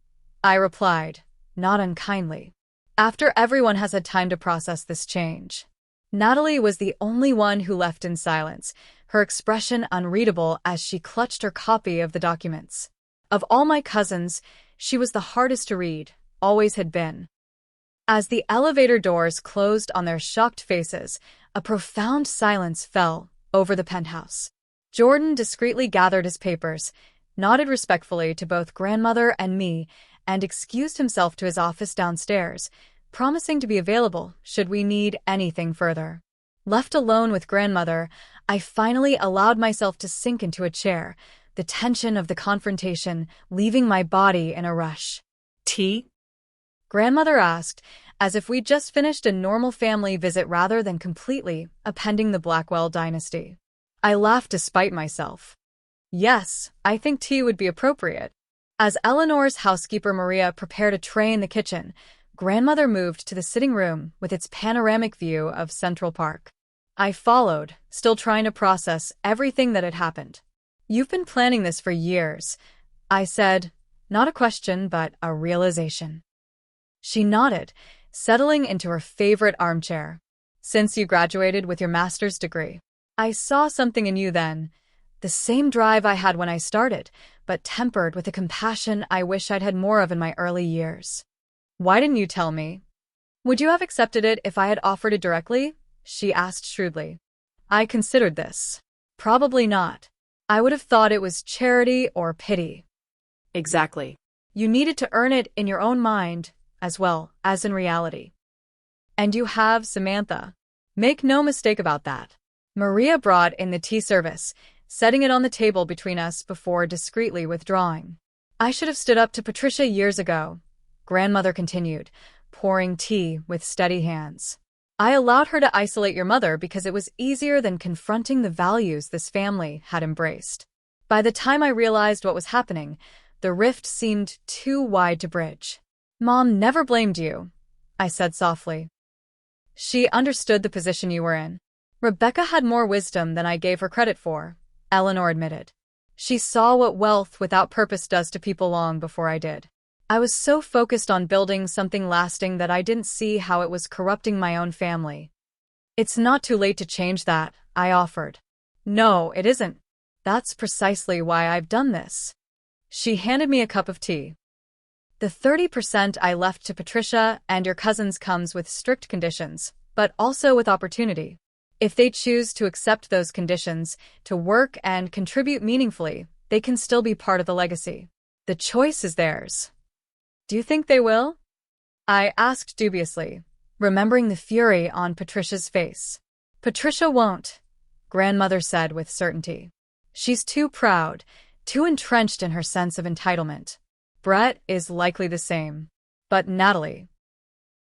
I replied, not unkindly. "After everyone has had time to process this change." Natalie was the only one who left in silence, her expression unreadable as she clutched her copy of the documents. Of all my cousins, she was the hardest to read, always had been. As the elevator doors closed on their shocked faces, a profound silence fell over the penthouse. Jordan discreetly gathered his papers, nodded respectfully to both Grandmother and me, and excused himself to his office downstairs, promising to be available should we need anything further. Left alone with Grandmother, I finally allowed myself to sink into a chair, the tension of the confrontation leaving my body in a rush. "Tea?" Grandmother asked, as if we'd just finished a normal family visit rather than completely upending the Blackwell dynasty. I laughed despite myself. "Yes, I think tea would be appropriate." As Eleanor's housekeeper Maria prepared a tray in the kitchen, Grandmother moved to the sitting room with its panoramic view of Central Park. I followed, still trying to process everything that had happened. "You've been planning this for years," I said, not a question but a realization. She nodded, settling into her favorite armchair. "Since you graduated with your master's degree. I saw something in you then, the same drive I had when I started, but tempered with a compassion I wish I'd had more of in my early years. Why didn't you tell me? Would you have accepted it if I had offered it directly?" she asked shrewdly. I considered this. Probably not. I would have thought it was charity or pity. Exactly. You needed to earn it in your own mind, as well as in reality. And you have, Samantha. Make no mistake about that. Maria brought in the tea service, setting it on the table between us before discreetly withdrawing. I should have stood up to Patricia years ago, grandmother continued, pouring tea with steady hands. I allowed her to isolate your mother because it was easier than confronting the values this family had embraced. By the time I realized what was happening, the rift seemed too wide to bridge. Mom never blamed you, I said softly. She understood the position you were in. Rebecca had more wisdom than I gave her credit for, Eleanor admitted. She saw what wealth without purpose does to people long before I did. I was so focused on building something lasting that I didn't see how it was corrupting my own family. It's not too late to change that, I offered. No, it isn't. That's precisely why I've done this. She handed me a cup of tea. The 30% I left to Patricia and your cousins comes with strict conditions, but also with opportunity. If they choose to accept those conditions, to work and contribute meaningfully, they can still be part of the legacy. The choice is theirs. Do you think they will? I asked dubiously, remembering the fury on Patricia's face. Patricia won't, grandmother said with certainty. She's too proud, too entrenched in her sense of entitlement. Brett is likely the same. But Natalie.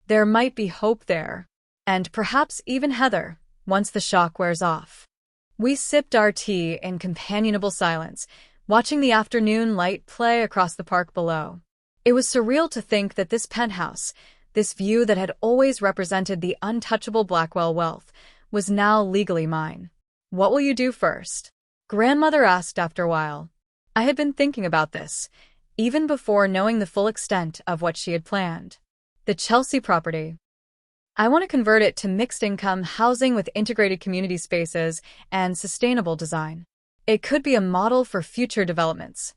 There might be hope there. And perhaps even Heather, once the shock wears off. We sipped our tea in companionable silence, watching the afternoon light play across the park below. It was surreal to think that this penthouse, this view that had always represented the untouchable Blackwell wealth, was now legally mine. What will you do first? Grandmother asked after a while. I had been thinking about this, even before knowing the full extent of what she had planned. The Chelsea property. I want to convert it to mixed-income housing with integrated community spaces and sustainable design. It could be a model for future developments.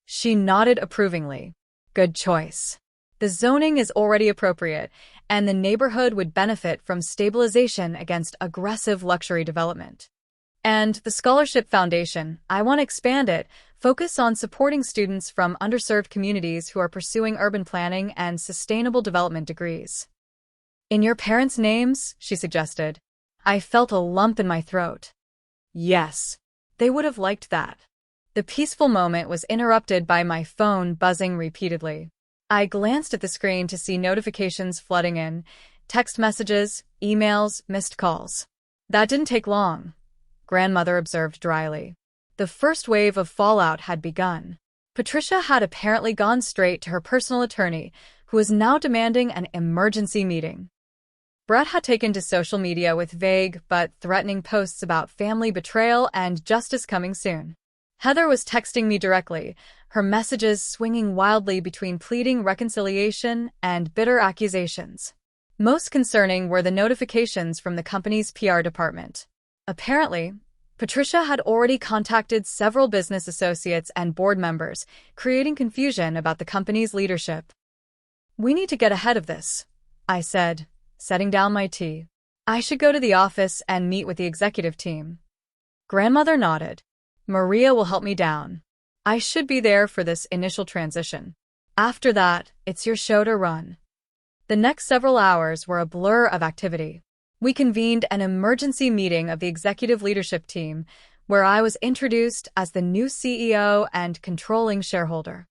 She nodded approvingly. Good choice. The zoning is already appropriate, and the neighborhood would benefit from stabilization against aggressive luxury development. And the Scholarship Foundation, I want to expand it, focus on supporting students from underserved communities who are pursuing urban planning and sustainable development degrees. In your parents' names, she suggested. I felt a lump in my throat. Yes, they would have liked that. The peaceful moment was interrupted by my phone buzzing repeatedly. I glanced at the screen to see notifications flooding in, text messages, emails, missed calls. That didn't take long, grandmother observed dryly. The first wave of fallout had begun. Patricia had apparently gone straight to her personal attorney, who was now demanding an emergency meeting. Brett had taken to social media with vague but threatening posts about family betrayal and justice coming soon. Heather was texting me directly, her messages swinging wildly between pleading reconciliation and bitter accusations. Most concerning were the notifications from the company's PR department. Apparently, Patricia had already contacted several business associates and board members, creating confusion about the company's leadership. We need to get ahead of this, I said, setting down my tea. I should go to the office and meet with the executive team. Grandmother nodded. Maria will help me down. I should be there for this initial transition. After that, it's your show to run. The next several hours were a blur of activity. We convened an emergency meeting of the executive leadership team, where I was introduced as the new CEO and controlling shareholder.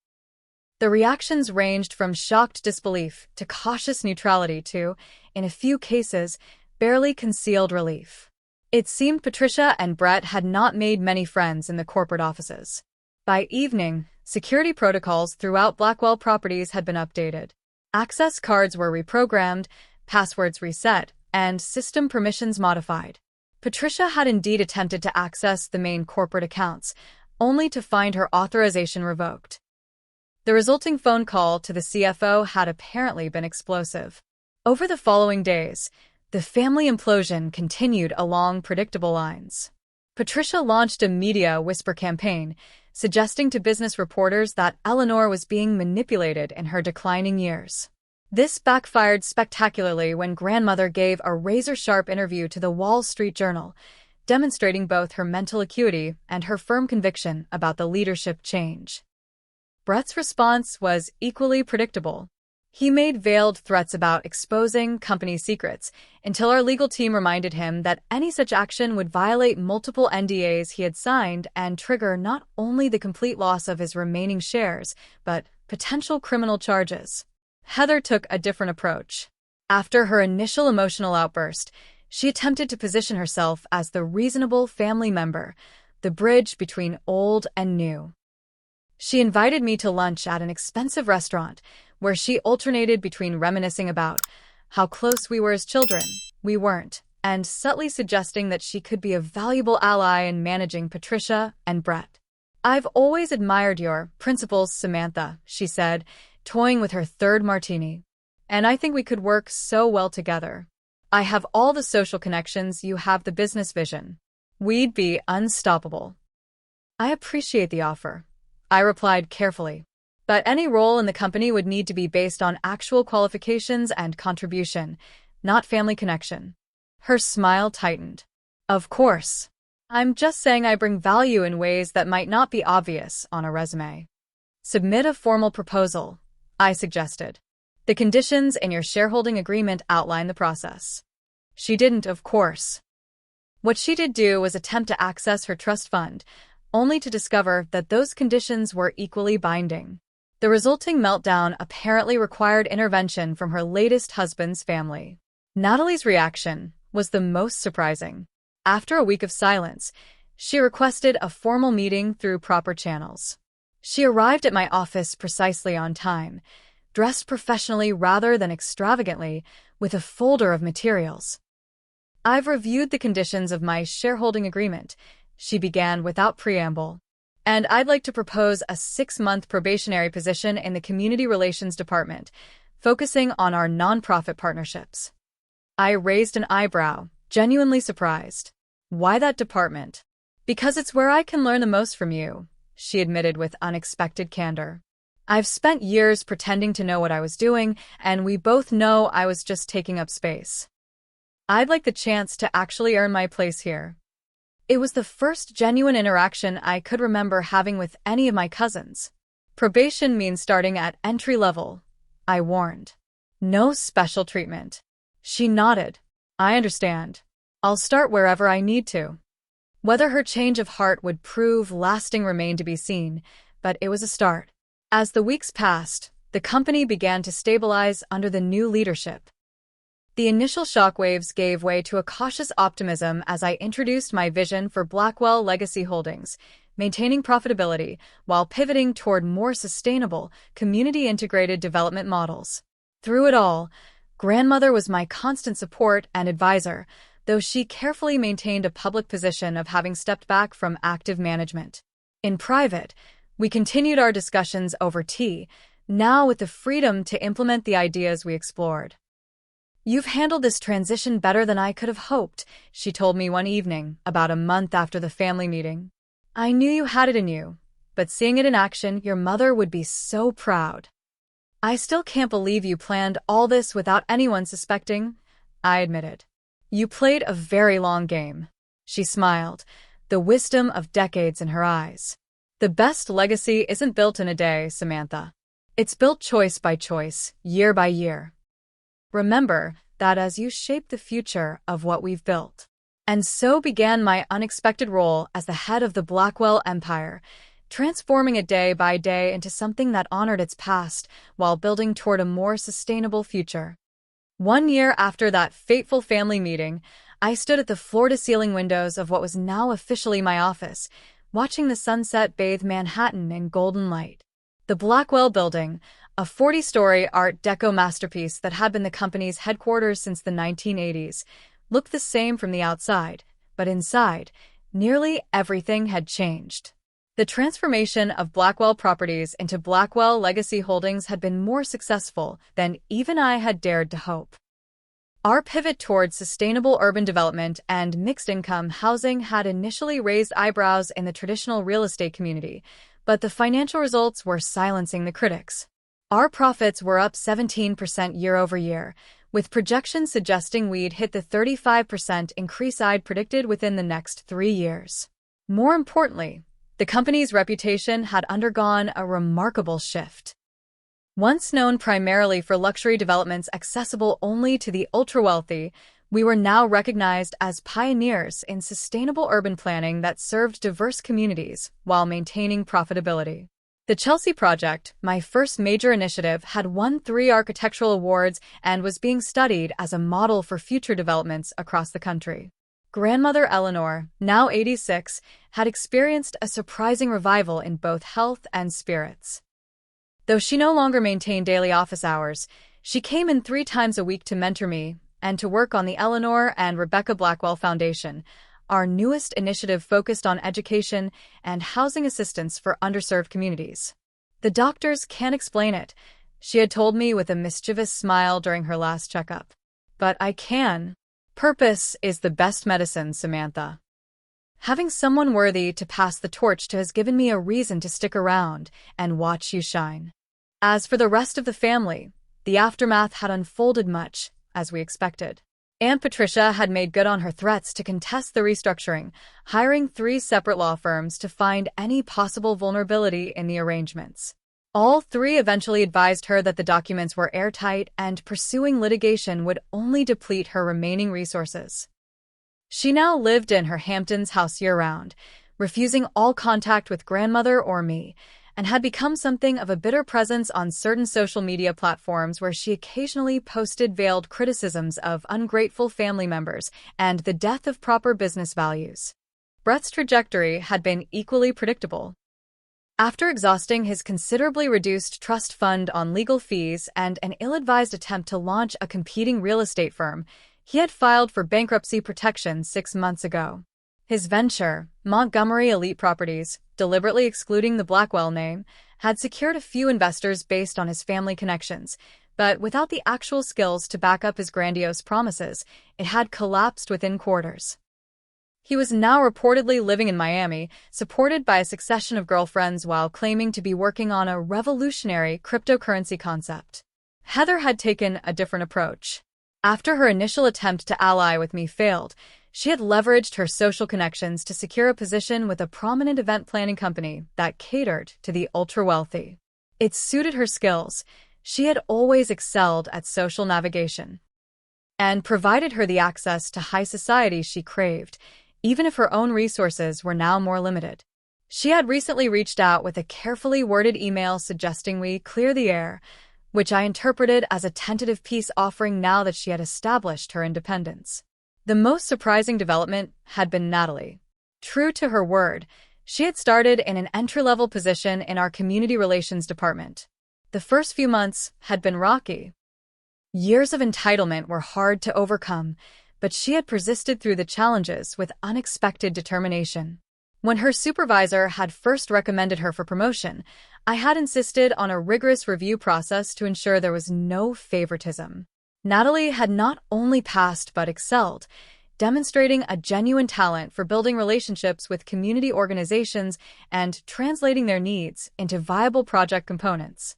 The reactions ranged from shocked disbelief to cautious neutrality to, in a few cases, barely concealed relief. It seemed Patricia and Brett had not made many friends in the corporate offices. By evening, security protocols throughout Blackwell properties had been updated. Access cards were reprogrammed, passwords reset, and system permissions modified. Patricia had indeed attempted to access the main corporate accounts, only to find her authorization revoked. The resulting phone call to the CFO had apparently been explosive. Over the following days, the family implosion continued along predictable lines. Patricia launched a media whisper campaign, suggesting to business reporters that Eleanor was being manipulated in her declining years. This backfired spectacularly when grandmother gave a razor-sharp interview to the Wall Street Journal, demonstrating both her mental acuity and her firm conviction about the leadership change. Brett's response was equally predictable. He made veiled threats about exposing company secrets until our legal team reminded him that any such action would violate multiple NDAs he had signed and trigger not only the complete loss of his remaining shares, but potential criminal charges. Heather took a different approach. After her initial emotional outburst, she attempted to position herself as the reasonable family member, the bridge between old and new. She invited me to lunch at an expensive restaurant, where she alternated between reminiscing about how close we were as children, we weren't, and subtly suggesting that she could be a valuable ally in managing Patricia and Brett. "I've always admired your principles, Samantha," she said, toying with her third martini. "And I think we could work so well together. I have all the social connections, you have the business vision. We'd be unstoppable." "I appreciate the offer," I replied carefully. "But any role in the company would need to be based on actual qualifications and contribution, not family connection." Her smile tightened. "Of course. I'm just saying I bring value in ways that might not be obvious on a resume." "Submit a formal proposal," I suggested. "The conditions in your shareholding agreement outline the process." She didn't, of course. What she did do was attempt to access her trust fund, only to discover that those conditions were equally binding. The resulting meltdown apparently required intervention from her latest husband's family. Natalie's reaction was the most surprising. After a week of silence, she requested a formal meeting through proper channels. She arrived at my office precisely on time, dressed professionally rather than extravagantly, with a folder of materials. "I've reviewed the conditions of my shareholding agreement," she began without preamble. "And I'd like to propose a 6-month probationary position in the Community Relations Department, focusing on our nonprofit partnerships." I raised an eyebrow, genuinely surprised. "Why that department?" "Because it's where I can learn the most from you," she admitted with unexpected candor. "I've spent years pretending to know what I was doing, and we both know I was just taking up space. I'd like the chance to actually earn my place here." It was the first genuine interaction I could remember having with any of my cousins. "Probation means starting at entry level," I warned. "No special treatment." She nodded. "I understand. I'll start wherever I need to." Whether her change of heart would prove lasting remained to be seen, but it was a start. As the weeks passed, the company began to stabilize under the new leadership. The initial shockwaves gave way to a cautious optimism as I introduced my vision for Blackwell Legacy Holdings, maintaining profitability while pivoting toward more sustainable, community-integrated development models. Through it all, grandmother was my constant support and advisor, though she carefully maintained a public position of having stepped back from active management. In private, we continued our discussions over tea, now with the freedom to implement the ideas we explored. "You've handled this transition better than I could have hoped," she told me one evening, about a month after the family meeting. "I knew you had it in you, but seeing it in action, your mother would be so proud." "I still can't believe you planned all this without anyone suspecting," I admitted. "You played a very long game." She smiled, the wisdom of decades in her eyes. "The best legacy isn't built in a day, Samantha. It's built choice by choice, year by year. Remember that as you shape the future of what we've built." And so began my unexpected role as the head of the Blackwell Empire, transforming it day by day into something that honored its past while building toward a more sustainable future. 1 year after that fateful family meeting, I stood at the floor-to-ceiling windows of what was now officially my office, watching the sunset bathe Manhattan in golden light. The Blackwell Building, a 40-story Art Deco masterpiece that had been the company's headquarters since the 1980s, looked the same from the outside, but inside, nearly everything had changed. The transformation of Blackwell Properties into Blackwell Legacy Holdings had been more successful than even I had dared to hope. Our pivot towards sustainable urban development and mixed-income housing had initially raised eyebrows in the traditional real estate community, but the financial results were silencing the critics. Our profits were up 17% year-over-year, with projections suggesting we'd hit the 35% increase I'd predicted within the next 3 years. More importantly, the company's reputation had undergone a remarkable shift. Once known primarily for luxury developments accessible only to the ultra-wealthy, we were now recognized as pioneers in sustainable urban planning that served diverse communities while maintaining profitability. The Chelsea Project, my first major initiative, had won 3 architectural awards and was being studied as a model for future developments across the country. Grandmother Eleanor, now 86, had experienced a surprising revival in both health and spirits. Though she no longer maintained daily office hours, she came in 3 times a week to mentor me and to work on the Eleanor and Rebecca Blackwell Foundation, our newest initiative focused on education and housing assistance for underserved communities. The doctors can't explain it, she had told me with a mischievous smile during her last checkup. But I can. Purpose is the best medicine, Samantha. Having someone worthy to pass the torch to has given me a reason to stick around and watch you shine. As for the rest of the family, the aftermath had unfolded much as we expected. Aunt Patricia had made good on her threats to contest the restructuring, hiring 3 separate law firms to find any possible vulnerability in the arrangements. All 3 eventually advised her that the documents were airtight and pursuing litigation would only deplete her remaining resources. She now lived in her Hamptons house year-round, refusing all contact with grandmother or me, and had become something of a bitter presence on certain social media platforms where she occasionally posted veiled criticisms of ungrateful family members and the death of proper business values. Brett's trajectory had been equally predictable. After exhausting his considerably reduced trust fund on legal fees and an ill-advised attempt to launch a competing real estate firm, he had filed for bankruptcy protection 6 months ago. His venture, Montgomery Elite Properties, deliberately excluding the Blackwell name, had secured a few investors based on his family connections, but without the actual skills to back up his grandiose promises, it had collapsed within quarters. He was now reportedly living in Miami, supported by a succession of girlfriends while claiming to be working on a revolutionary cryptocurrency concept. Heather had taken a different approach. After her initial attempt to ally with me failed, she had leveraged her social connections to secure a position with a prominent event planning company that catered to the ultra-wealthy. It suited her skills. She had always excelled at social navigation and provided her the access to high society she craved, even if her own resources were now more limited. She had recently reached out with a carefully worded email suggesting we clear the air, which I interpreted as a tentative peace offering now that she had established her independence. The most surprising development had been Natalie. True to her word, she had started in an entry-level position in our community relations department. The first few months had been rocky. Years of entitlement were hard to overcome, but she had persisted through the challenges with unexpected determination. When her supervisor had first recommended her for promotion, I had insisted on a rigorous review process to ensure there was no favoritism. Natalie had not only passed but excelled, demonstrating a genuine talent for building relationships with community organizations and translating their needs into viable project components.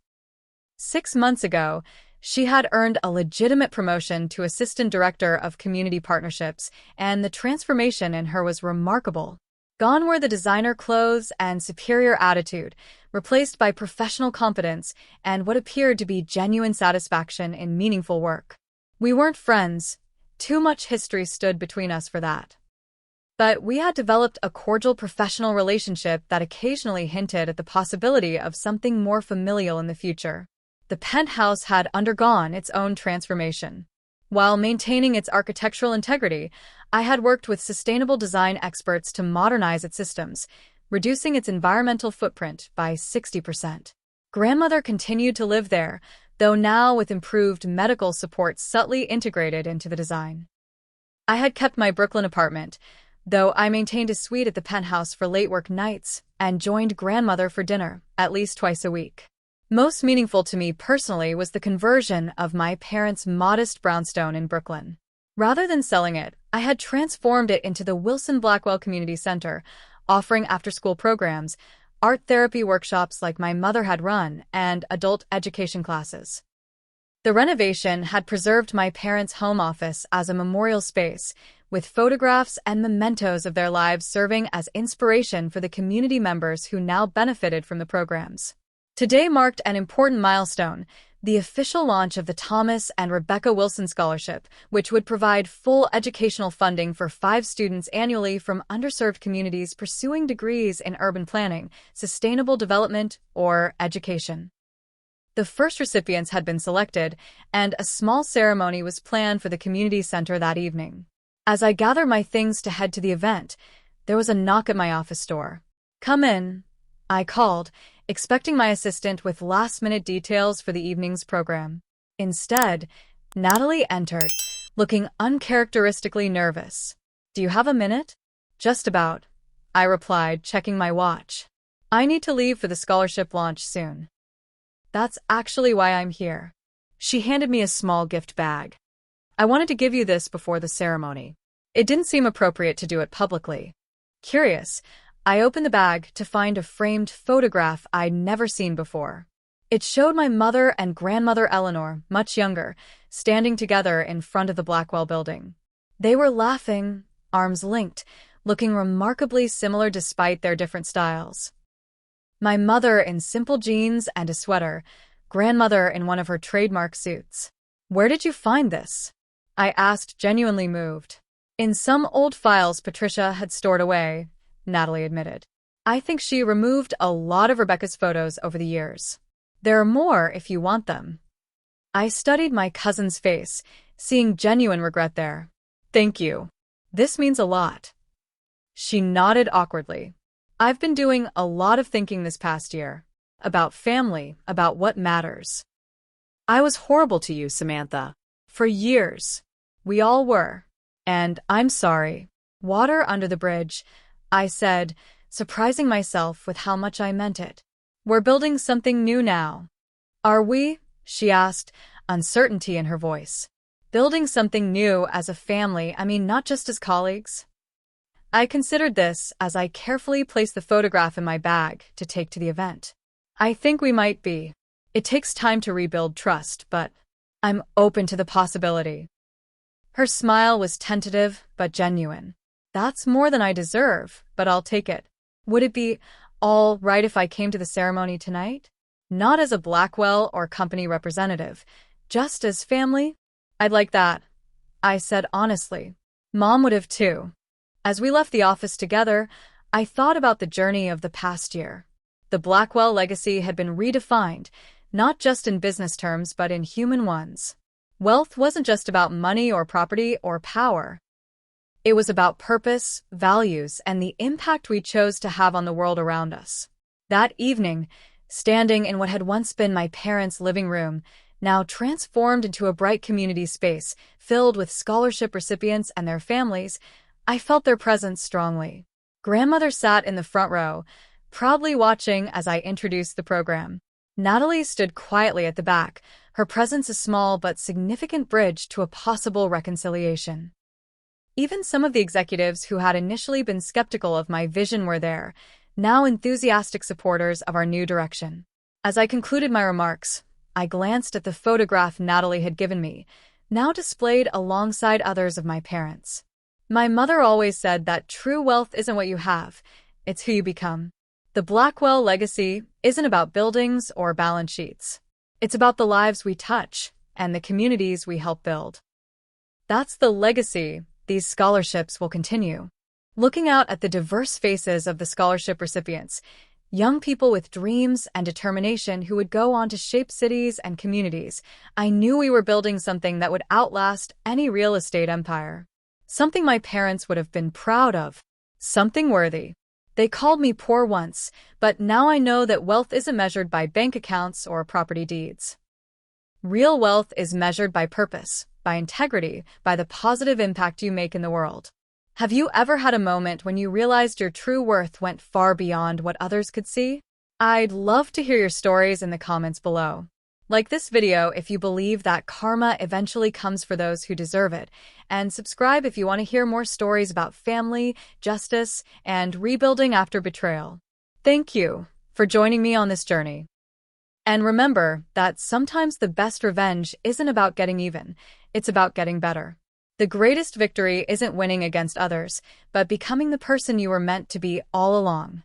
6 months ago, she had earned a legitimate promotion to Assistant Director of Community Partnerships, and the transformation in her was remarkable. Gone were the designer clothes and superior attitude, replaced by professional competence and what appeared to be genuine satisfaction in meaningful work. We weren't friends. Too much history stood between us for that. But we had developed a cordial professional relationship that occasionally hinted at the possibility of something more familial in the future. The penthouse had undergone its own transformation. While maintaining its architectural integrity, I had worked with sustainable design experts to modernize its systems, reducing its environmental footprint by 60%. Grandmother continued to live there, though now with improved medical support subtly integrated into the design. I had kept my Brooklyn apartment, though I maintained a suite at the penthouse for late work nights and joined grandmother for dinner at least twice a week. Most meaningful to me personally was the conversion of my parents' modest brownstone in Brooklyn. Rather than selling it, I had transformed it into the Wilson Blackwell Community Center, offering after-school programs, art therapy workshops like my mother had run, and adult education classes. The renovation had preserved my parents' home office as a memorial space, with photographs and mementos of their lives serving as inspiration for the community members who now benefited from the programs. Today marked an important milestone, the official launch of the Thomas and Rebecca Wilson Scholarship, which would provide full educational funding for 5 students annually from underserved communities pursuing degrees in urban planning, sustainable development, or education. The first recipients had been selected, and a small ceremony was planned for the community center that evening. As I gathered my things to head to the event, there was a knock at my office door. "Come in," I called, expecting my assistant with last-minute details for the evening's program. Instead, Natalie entered, looking uncharacteristically nervous. "Do you have a minute?" "Just about," I replied, checking my watch. "I need to leave for the scholarship launch soon." "That's actually why I'm here." She handed me a small gift bag. "I wanted to give you this before the ceremony. It didn't seem appropriate to do it publicly." Curious, I opened the bag to find a framed photograph I'd never seen before. It showed my mother and grandmother Eleanor, much younger, standing together in front of the Blackwell building. They were laughing, arms linked, looking remarkably similar despite their different styles. My mother in simple jeans and a sweater, grandmother in one of her trademark suits. "Where did you find this?" I asked, genuinely moved. "In some old files Patricia had stored away," Natalie admitted. "I think she removed a lot of Rebecca's photos over the years. There are more if you want them." I studied my cousin's face, seeing genuine regret there. "Thank you. This means a lot." She nodded awkwardly. "I've been doing a lot of thinking this past year. About family, about what matters." "I was horrible to you, Samantha. For years. We all were. And I'm sorry." "Water under the bridge," I said, surprising myself with how much I meant it. "We're building something new now." "Are we?" she asked, uncertainty in her voice. "Building something new as a family, I mean not just as colleagues?" I considered this as I carefully placed the photograph in my bag to take to the event. "I think we might be. It takes time to rebuild trust, but I'm open to the possibility." Her smile was tentative but genuine. "That's more than I deserve, but I'll take it. Would it be all right if I came to the ceremony tonight? Not as a Blackwell or company representative, just as family?" "I'd like that," I said honestly. "Mom would have too." As we left the office together, I thought about the journey of the past year. The Blackwell legacy had been redefined, not just in business terms but in human ones. Wealth wasn't just about money or property or power. It was about purpose, values, and the impact we chose to have on the world around us. That evening, standing in what had once been my parents' living room, now transformed into a bright community space filled with scholarship recipients and their families, I felt their presence strongly. Grandmother sat in the front row, proudly watching as I introduced the program. Natalie stood quietly at the back, her presence a small but significant bridge to a possible reconciliation. Even some of the executives who had initially been skeptical of my vision were there, now enthusiastic supporters of our new direction. As I concluded my remarks, I glanced at the photograph Natalie had given me, now displayed alongside others of my parents. My mother always said that true wealth isn't what you have, it's who you become. The Blackwell legacy isn't about buildings or balance sheets. It's about the lives we touch and the communities we help build. That's the legacy these scholarships will continue. Looking out at the diverse faces of the scholarship recipients, young people with dreams and determination who would go on to shape cities and communities, I knew we were building something that would outlast any real estate empire. Something my parents would have been proud of. Something worthy. They called me poor once, but now I know that wealth isn't measured by bank accounts or property deeds. Real wealth is measured by purpose, by integrity, by the positive impact you make in the world. Have you ever had a moment when you realized your true worth went far beyond what others could see? I'd love to hear your stories in the comments below. Like this video if you believe that karma eventually comes for those who deserve it, and subscribe if you want to hear more stories about family, justice, and rebuilding after betrayal. Thank you for joining me on this journey. And remember that sometimes the best revenge isn't about getting even, it's about getting better. The greatest victory isn't winning against others, but becoming the person you were meant to be all along.